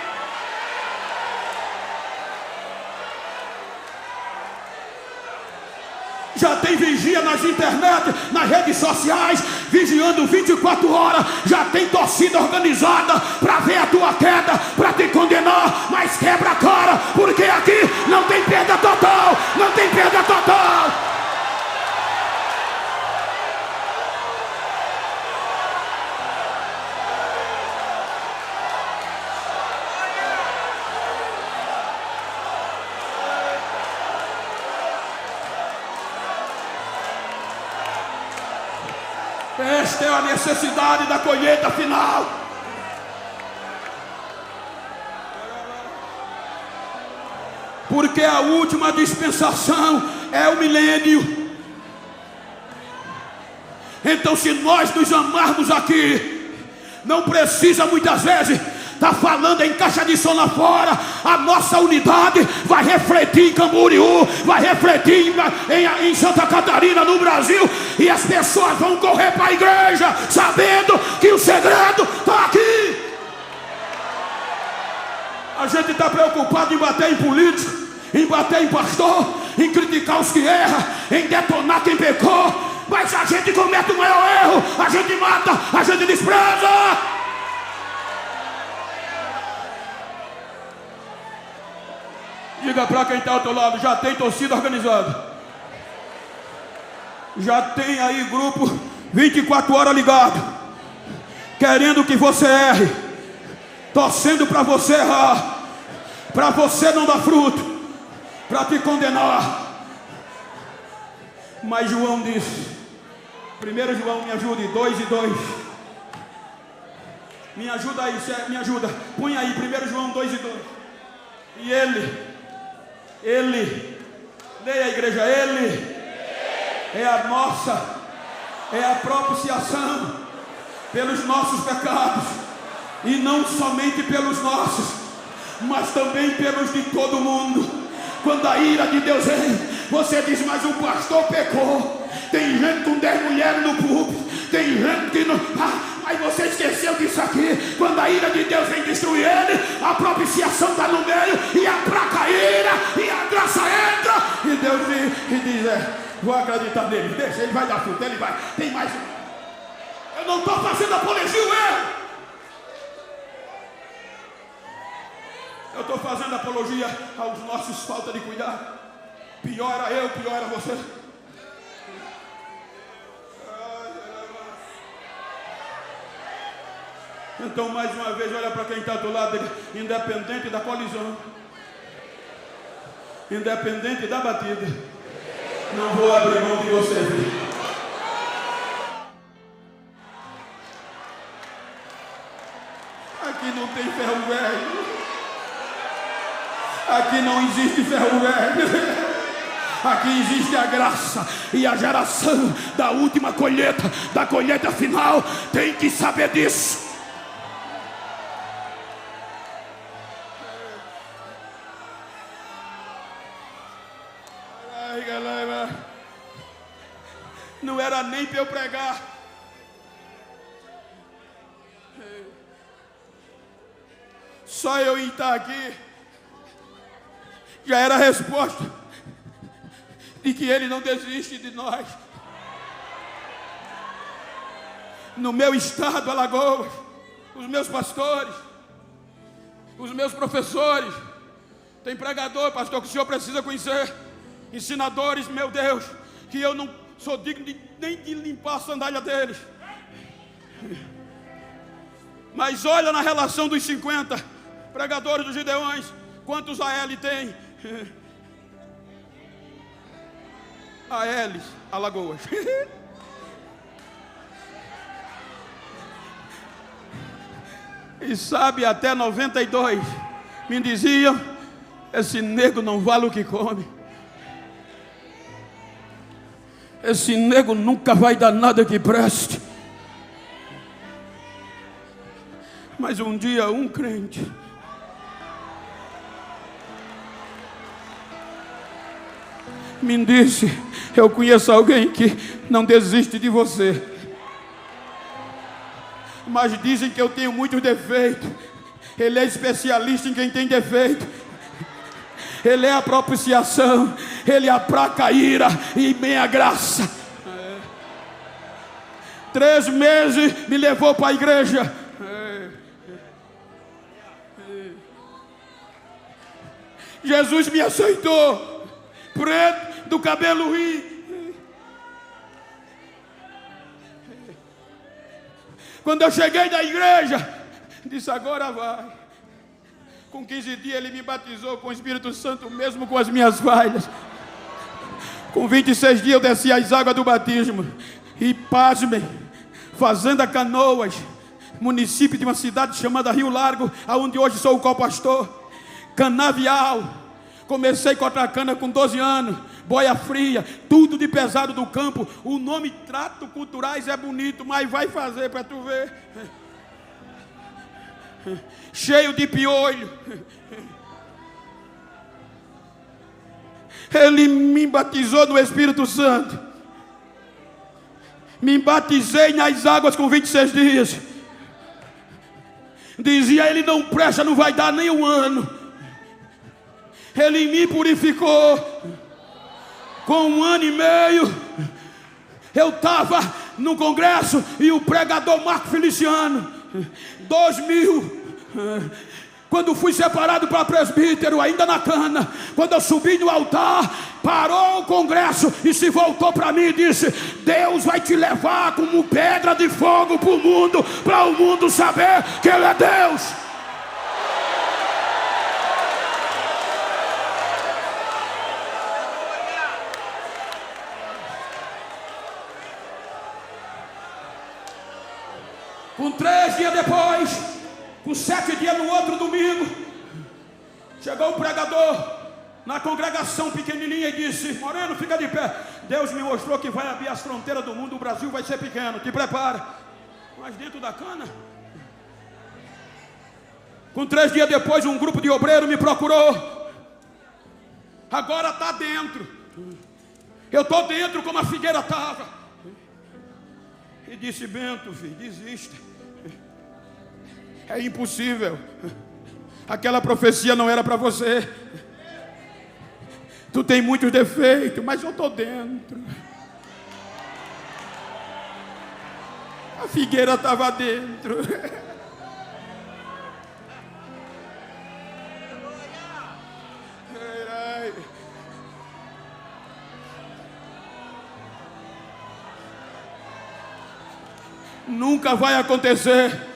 Já tem vigia nas internet, nas redes sociais, vigiando 24 horas. Já tem torcida organizada para ver a tua queda, para te condenar. Mas quebra a cara, porque aqui não tem perda total. Não tem perda total. Esta é a necessidade da colheita final. Porque a última dispensação é o milênio. Então, se nós nos amarmos aqui, não precisa muitas vezes está falando em caixa de som lá fora. A nossa unidade vai refletir em Camboriú, vai refletir em Santa Catarina, no Brasil, e as pessoas vão correr para a igreja sabendo que o segredo está aqui. A gente está preocupado em bater em político, em bater em pastor, em criticar os que erram, em detonar quem pecou, mas a gente comete o maior erro, a gente mata, a gente despreza. Diga para quem está ao teu lado: já tem torcida organizada, já tem aí grupo 24 horas ligado, querendo que você erre, torcendo para você errar, para você não dar fruto, para te condenar. Mas João disse, 1 João, me ajude, 2:2, me ajuda aí, me ajuda, põe aí 1 João 2:2. E ele, leia a igreja, ele é a propiciação pelos nossos pecados, e não somente pelos nossos, mas também pelos de todo mundo. Quando a ira de Deus vem, você diz: mas o pastor pecou. Tem gente com 10 mulheres no púlpito, tem gente que não... Mas você esqueceu disso aqui. Quando a ira de Deus vem destruir ele, a propiciação está no meio, e a placa ira, e a graça entra, e Deus diz: vou acreditar nele, deixa, ele vai dar fruto, ele vai, tem mais. Eu não estou fazendo apologia ao erro, eu estou fazendo apologia aos nossos falta de cuidado. Pior era eu, pior era você. Então, mais uma vez, olha para quem está do lado dele. Independente da colisão, independente da batida, não vou abrir mão de você. Aqui não tem ferro velho. Aqui não existe ferro velho. Aqui existe a graça, e a geração da última colheita, da colheita final, tem que saber disso. Não era nem para eu pregar. Só eu estar aqui já era a resposta de que Ele não desiste de nós. No meu estado, Alagoas, os meus pastores, os meus professores, tem pregador, pastor, que o senhor precisa conhecer, ensinadores, meu Deus, que eu não sou digno nem de limpar a sandália deles. Mas olha na relação dos 50 pregadores dos Gideões, quantos AL tem? ALs, Alagoas. E sabe, até 92 me diziam: esse nego não vale o que come, esse nego nunca vai dar nada que preste. Mas um dia um crente me disse: eu conheço alguém que não desiste de você, mas dizem que eu tenho muitos defeitos. Ele é especialista em quem tem defeito. Ele é a propiciação, Ele aplaca a ira e meia graça. 3 meses me levou para a igreja. Jesus me aceitou, preto, do cabelo rio. Quando eu cheguei da igreja, disse: agora vai. Com 15 dias ele me batizou com o Espírito Santo, mesmo com as minhas falhas. Com 26 dias eu desci as águas do batismo. E pasmem, Fazenda Canoas, município de uma cidade chamada Rio Largo, aonde hoje sou o co-pastor. Canavial, comecei com a cana com 12 anos, boia fria, tudo de pesado do campo. O nome Trato Culturais é bonito, mas vai fazer para tu ver. Cheio de piolho. Ele me batizou no Espírito Santo. Me batizei nas águas com 26 dias. Dizia: ele não presta, não vai dar nem um ano. Ele me purificou. Com 1 ano e meio, eu estava no congresso e o pregador Marco Feliciano, 2000, quando fui separado para presbítero, ainda na cana, quando eu subi no altar, parou o congresso e se voltou para mim e disse: Deus vai te levar como pedra de fogo para o mundo saber que Ele é Deus. Com 3 dias depois, com 7 dias no outro domingo, chegou um pregador na congregação pequenininha e disse: Moreno, fica de pé. Deus me mostrou que vai abrir as fronteiras do mundo, o Brasil vai ser pequeno, te prepara. Mas dentro da cana. Com 3 dias depois, um grupo de obreiros me procurou. Agora está dentro. Eu estou dentro como a figueira estava. E disse: Bento, filho, desista. É impossível. Aquela profecia não era para você. Tu tem muitos defeitos, mas eu estou dentro. A figueira estava dentro. Nunca vai acontecer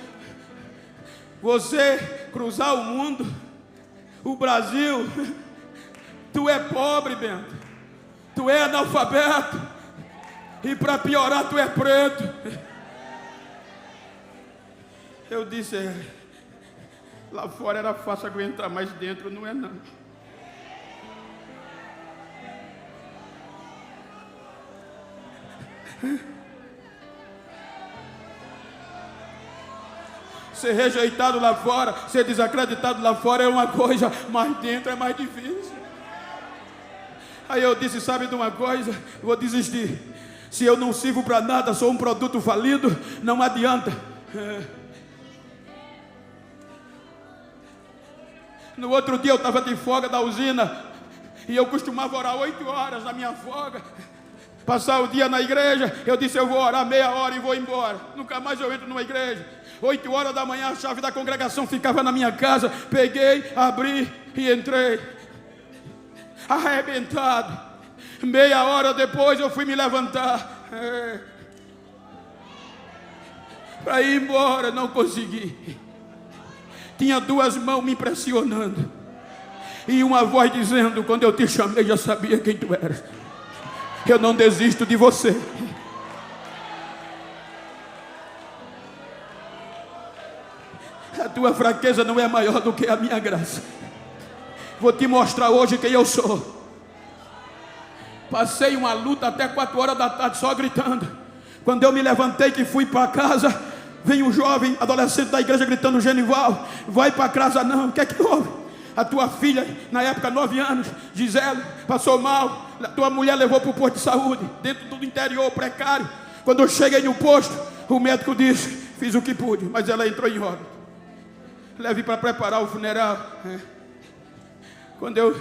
você cruzar o mundo, o Brasil, tu é pobre, Bento, tu é analfabeto, e para piorar tu é preto. Eu disse, lá fora era fácil aguentar, mas dentro não é não. Ser rejeitado lá fora, ser desacreditado lá fora é uma coisa, mas dentro é mais difícil. Aí eu disse, sabe de uma coisa? Vou desistir. Se eu não sirvo para nada, sou um produto falido, não adianta. No outro dia eu estava de folga da usina, e eu costumava orar 8 horas na minha folga, passar o dia na igreja. Eu disse, eu vou orar meia hora e vou embora, nunca mais eu entro numa igreja. 8 horas da manhã a chave da congregação ficava na minha casa, peguei, abri e entrei, arrebentado. Meia hora depois eu fui me levantar, para ir embora, não consegui. Tinha 2 mãos me impressionando, e uma voz dizendo, quando eu te chamei já sabia quem tu eras. Eu não desisto de você. A tua fraqueza não é maior do que a minha graça. Vou te mostrar hoje quem eu sou. Passei uma luta até 4 horas da tarde só gritando. Quando eu me levantei que fui para casa, vem um jovem adolescente da igreja gritando, Genival, vai para casa não. O que é que houve? A tua filha, na época 9 anos, Gisele, passou mal. A tua mulher levou para o posto de saúde, dentro do interior precário. Quando eu cheguei no posto, o médico disse, fiz o que pude, mas ela entrou em óbito. Leve para preparar o funeral. Quando eu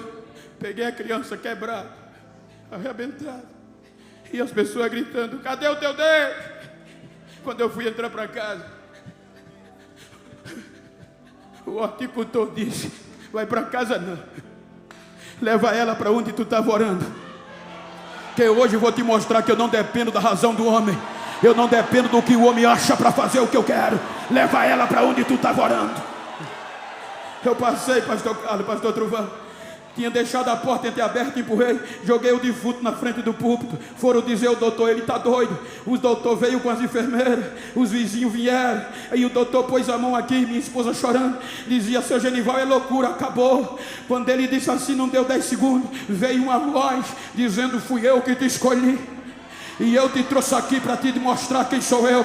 peguei a criança quebrada, arrebentada, e as pessoas gritando, cadê o teu Deus? Quando eu fui entrar para casa, o horticultor disse, vai para casa não, leva ela para onde tu estava orando, que hoje eu vou te mostrar que eu não dependo da razão do homem, eu não dependo do que o homem acha para fazer o que eu quero. Leva ela para onde tu estava orando. Eu passei, pastor Carlos, pastor Trovão, tinha deixado a porta entreaberta, empurrei, joguei o defunto na frente do púlpito. Foram dizer ao doutor, ele está doido. O doutor veio com as enfermeiras, os vizinhos vieram, aí o doutor pôs a mão aqui, minha esposa chorando, dizia, seu Genival, é loucura, acabou. Quando ele disse assim, não deu 10 segundos, veio uma voz dizendo, fui eu que te escolhi, e eu te trouxe aqui para te mostrar quem sou eu,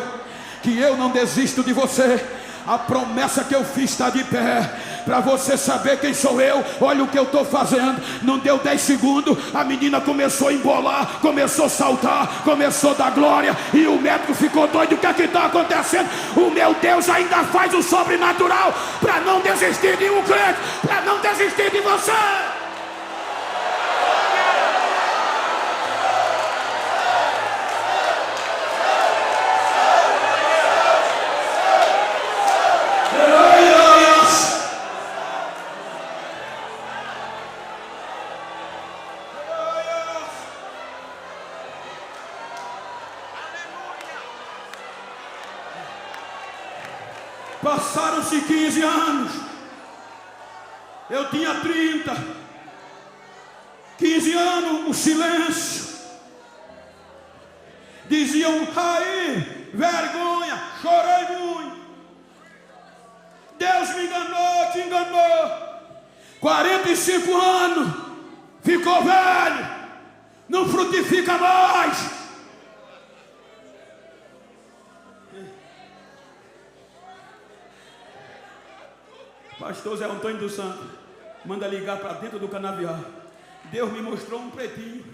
que eu não desisto de você. A promessa que eu fiz está de pé. Para você saber quem sou eu, olha o que eu estou fazendo. Não deu 10 segundos, a menina começou a embolar, começou a saltar, começou a dar glória, e o médico ficou doido. O que é que está acontecendo? O meu Deus ainda faz o sobrenatural para não desistir de um crente, para não desistir de você. Passaram-se 15 anos, eu tinha 30, 15 anos, o silêncio, diziam, aí, vergonha, chorei muito, Deus me enganou, te enganou. 45 anos, ficou velho, não frutifica mais. Pastor Zé Antônio dos Santos manda ligar para dentro do canavial. Deus me mostrou um pretinho.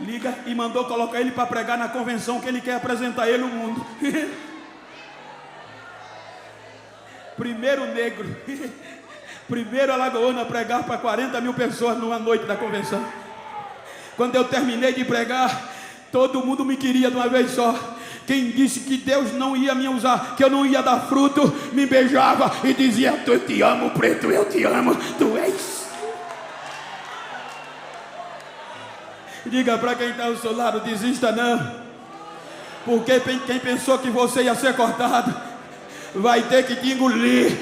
Liga e mandou colocar ele para pregar na convenção que ele quer apresentar ele no mundo. Primeiro negro, primeiro alagoano a pregar para 40 mil pessoas numa noite da convenção. Quando eu terminei de pregar, todo mundo me queria de uma vez só. Quem disse que Deus não ia me usar, que eu não ia dar fruto, me beijava e dizia, eu te amo, preto, eu te amo, tu és. Diga para quem está ao seu lado, desista não. Porque quem pensou que você ia ser cortado, vai ter que te engolir.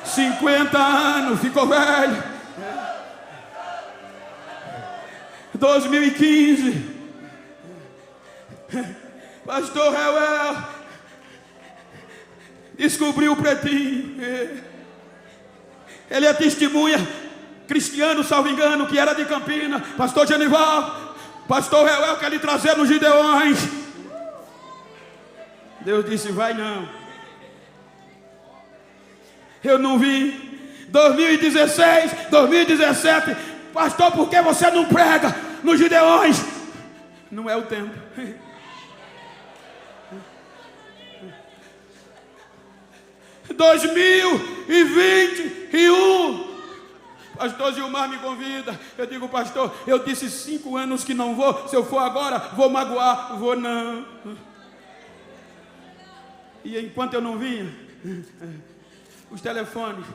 Cinquenta anos, ficou velho. 2015, pastor Reuel descobriu o pretinho. Ele é testemunha, cristiano, salvo engano, que era de Campina. Pastor Genival, pastor Reuel quer lhe trazer nos Gideões. Deus disse: vai não. Eu não vim. 2016, 2017, pastor, por que você não prega nos Gideões? Não é o tempo. 2021, pastor Gilmar me convida. Eu digo: pastor, eu disse 5 anos que não vou. Se eu for agora, vou magoar. Vou não. E enquanto eu não vinha, os telefones,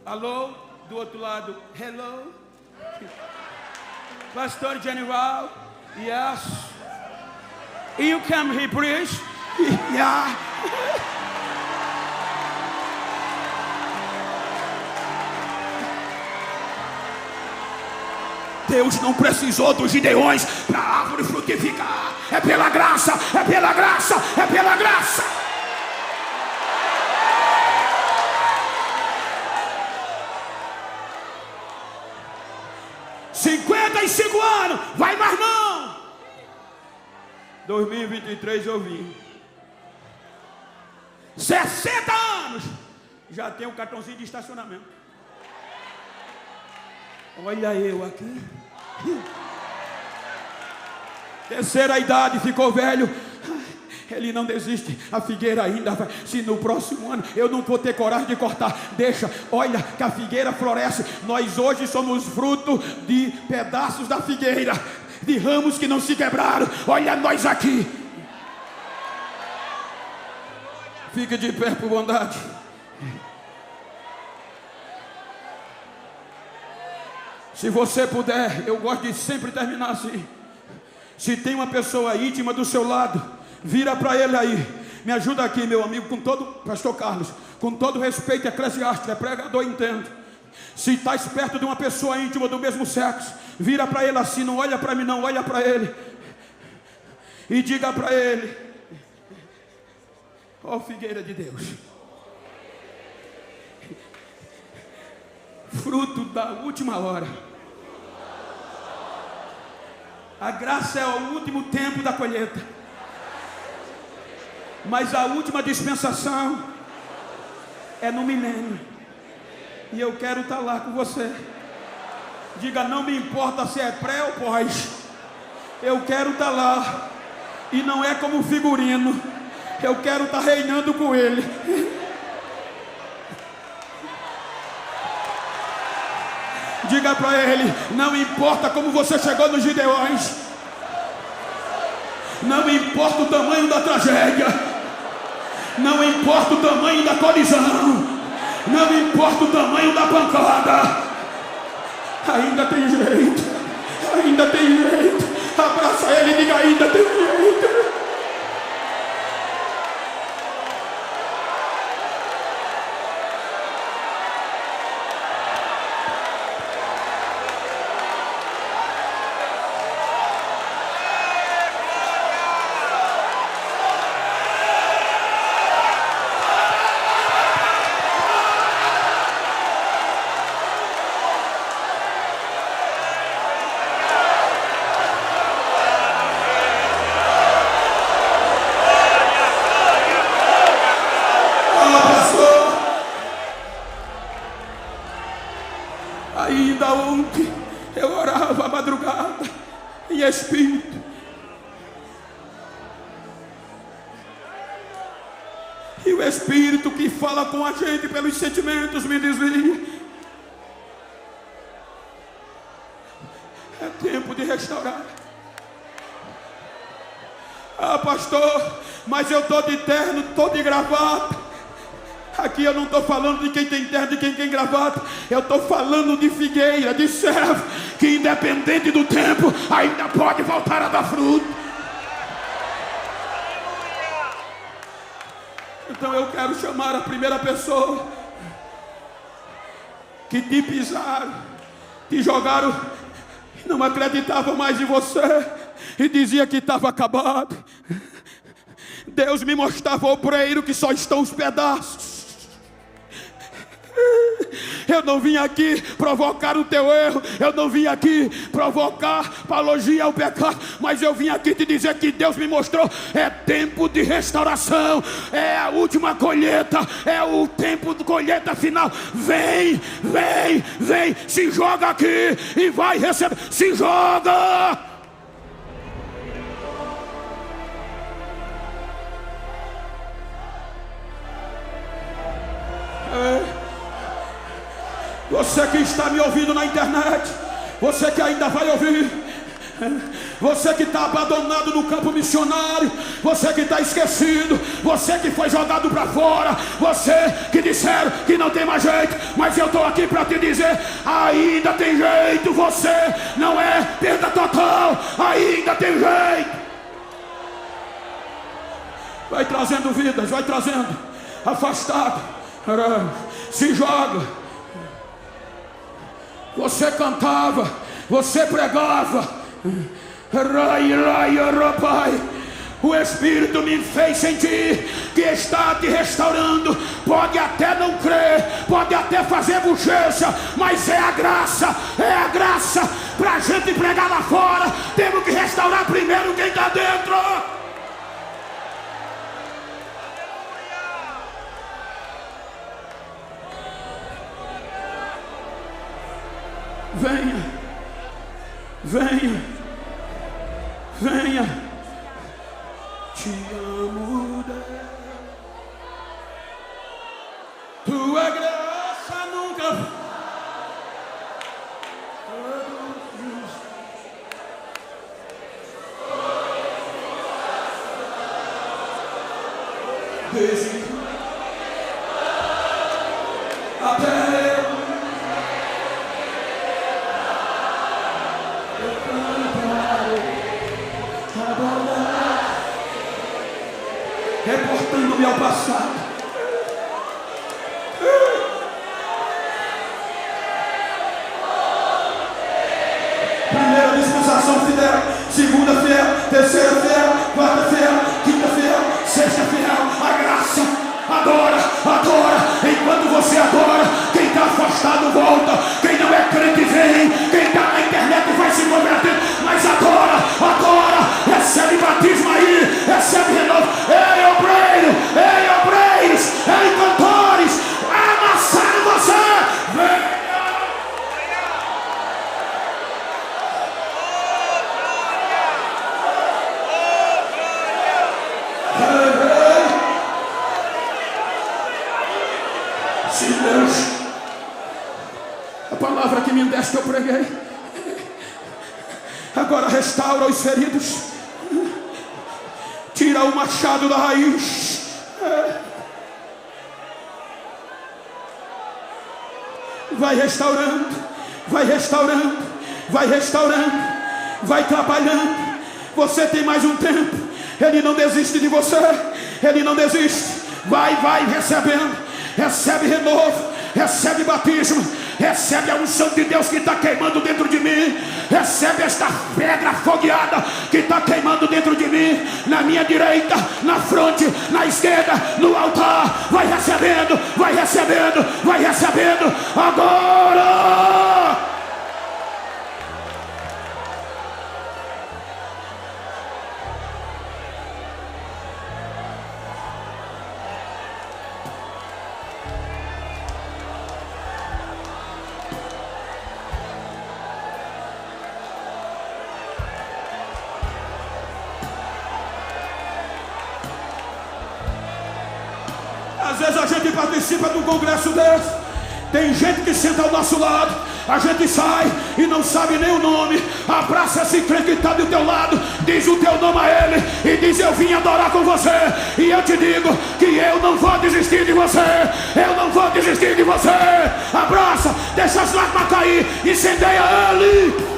alô, do outro lado, hello, pastor Genival, yes, you come here please, yeah. Deus não precisou dos Gideões para a árvore frutificar. É pela graça, é pela graça, é pela graça. "55 anos, vai mais não." 2023 eu vim. 60 anos, já tenho um cartãozinho de estacionamento. Olha eu aqui. Terceira idade, ficou velho. Ele não desiste, a figueira ainda vai. Se no próximo ano eu não vou ter coragem de cortar, deixa, olha que a figueira floresce. Nós hoje somos fruto de pedaços da figueira, de ramos que não se quebraram. Olha nós aqui. Fique de pé por bondade. Se você puder, eu gosto de sempre terminar assim. Se tem uma pessoa íntima do seu lado, vira para ele aí. Me ajuda aqui, meu amigo, com todo, pastor Carlos, com todo respeito eclesiástico, é pregador, entendo. Se está perto de uma pessoa íntima do mesmo sexo, vira para ele assim, não olha para mim não, olha para ele. E diga para ele: ó figueira de Deus, fruto da última hora. A graça é o último tempo da colheita, mas a última dispensação é no milênio. E eu quero estar lá com você. Diga: não me importa se é pré ou pós, eu quero estar lá. E não é como figurino, eu quero estar reinando com ele. Diga para ele: não importa como você chegou nos Gideões, não importa o tamanho da tragédia, não importa o tamanho da colisão, não importa o tamanho da pancada, ainda tem jeito, ainda tem jeito. Abraça ele e diga: ainda tem jeito. Ainda ontem eu orava à madrugada em espírito. E o espírito que fala com a gente pelos sentimentos me dizia: é tempo de restaurar. Ah, pastor, mas eu estou de terno, estou de gravata. Aqui eu não estou falando de quem tem terra, de quem tem gravata. Eu estou falando de figueira, de servo, que independente do tempo, ainda pode voltar a dar fruto. Então eu quero chamar a primeira pessoa que te pisaram, te jogaram, não acreditavam mais em você e dizia que estava acabado. Deus me mostrava o obreiro que só estão os pedaços. Eu não vim aqui provocar o teu erro, eu não vim aqui provocar apologia ao pecado, mas eu vim aqui te dizer que Deus me mostrou, é tempo de restauração, é a última colheita, é o tempo de colheita final. Vem, vem, vem, se joga aqui e vai receber, se joga. Você que está me ouvindo na internet, você que ainda vai ouvir, você que está abandonado no campo missionário, você que está esquecido, você que foi jogado para fora, você que disseram que não tem mais jeito, mas eu estou aqui para te dizer, ainda tem jeito, você não é perda total, ainda tem jeito. Vai trazendo vidas, vai trazendo, afastado, se joga. Você cantava, você pregava, o Espírito me fez sentir que está te restaurando. Pode até não crer, pode até fazer bochecha, mas é a graça para a gente pregar lá fora. Temos que restaurar primeiro quem está dentro. Venha, venha, venha. Te amo, Deus. Tua graça nunca. Desde até reportando-me ao passado. Primeira dispensação fiel, segunda fiel, terceira fiel, quarta fiel, quinta fiel, sexta fiel. A graça, adora, adora. Enquanto você adora, quem está afastado volta, quem não é crente vem, quem está na internet vai se converter, mas adora, adora. Recebe batismo aí, recebe renovo. Ei, obreiros, ei, cantores, amassaram você. Venha. Se Deus, a palavra que me deste eu preguei, agora restaura os feridos, tira o machado da raiz. Vai restaurando, vai restaurando, vai restaurando, vai trabalhando. Você tem mais um tempo. Ele não desiste de você, ele não desiste. Vai recebendo, recebe renovo, recebe batismo, recebe a unção de Deus que está queimando dentro de mim, recebe esta pedra afogueada que está queimando dentro de mim, na minha direita, na fronte, na esquerda, no altar. Vai recebendo, vai recebendo, vai recebendo agora. Às vezes a gente participa de um congresso desse, tem gente que senta ao nosso lado, a gente sai e não sabe nem o nome, abraça esse crente que está do teu lado, diz o teu nome a ele e diz: eu vim adorar com você. E eu te digo que eu não vou desistir de você, você. Abraça, deixa as lágrimas cair, incendeia ele.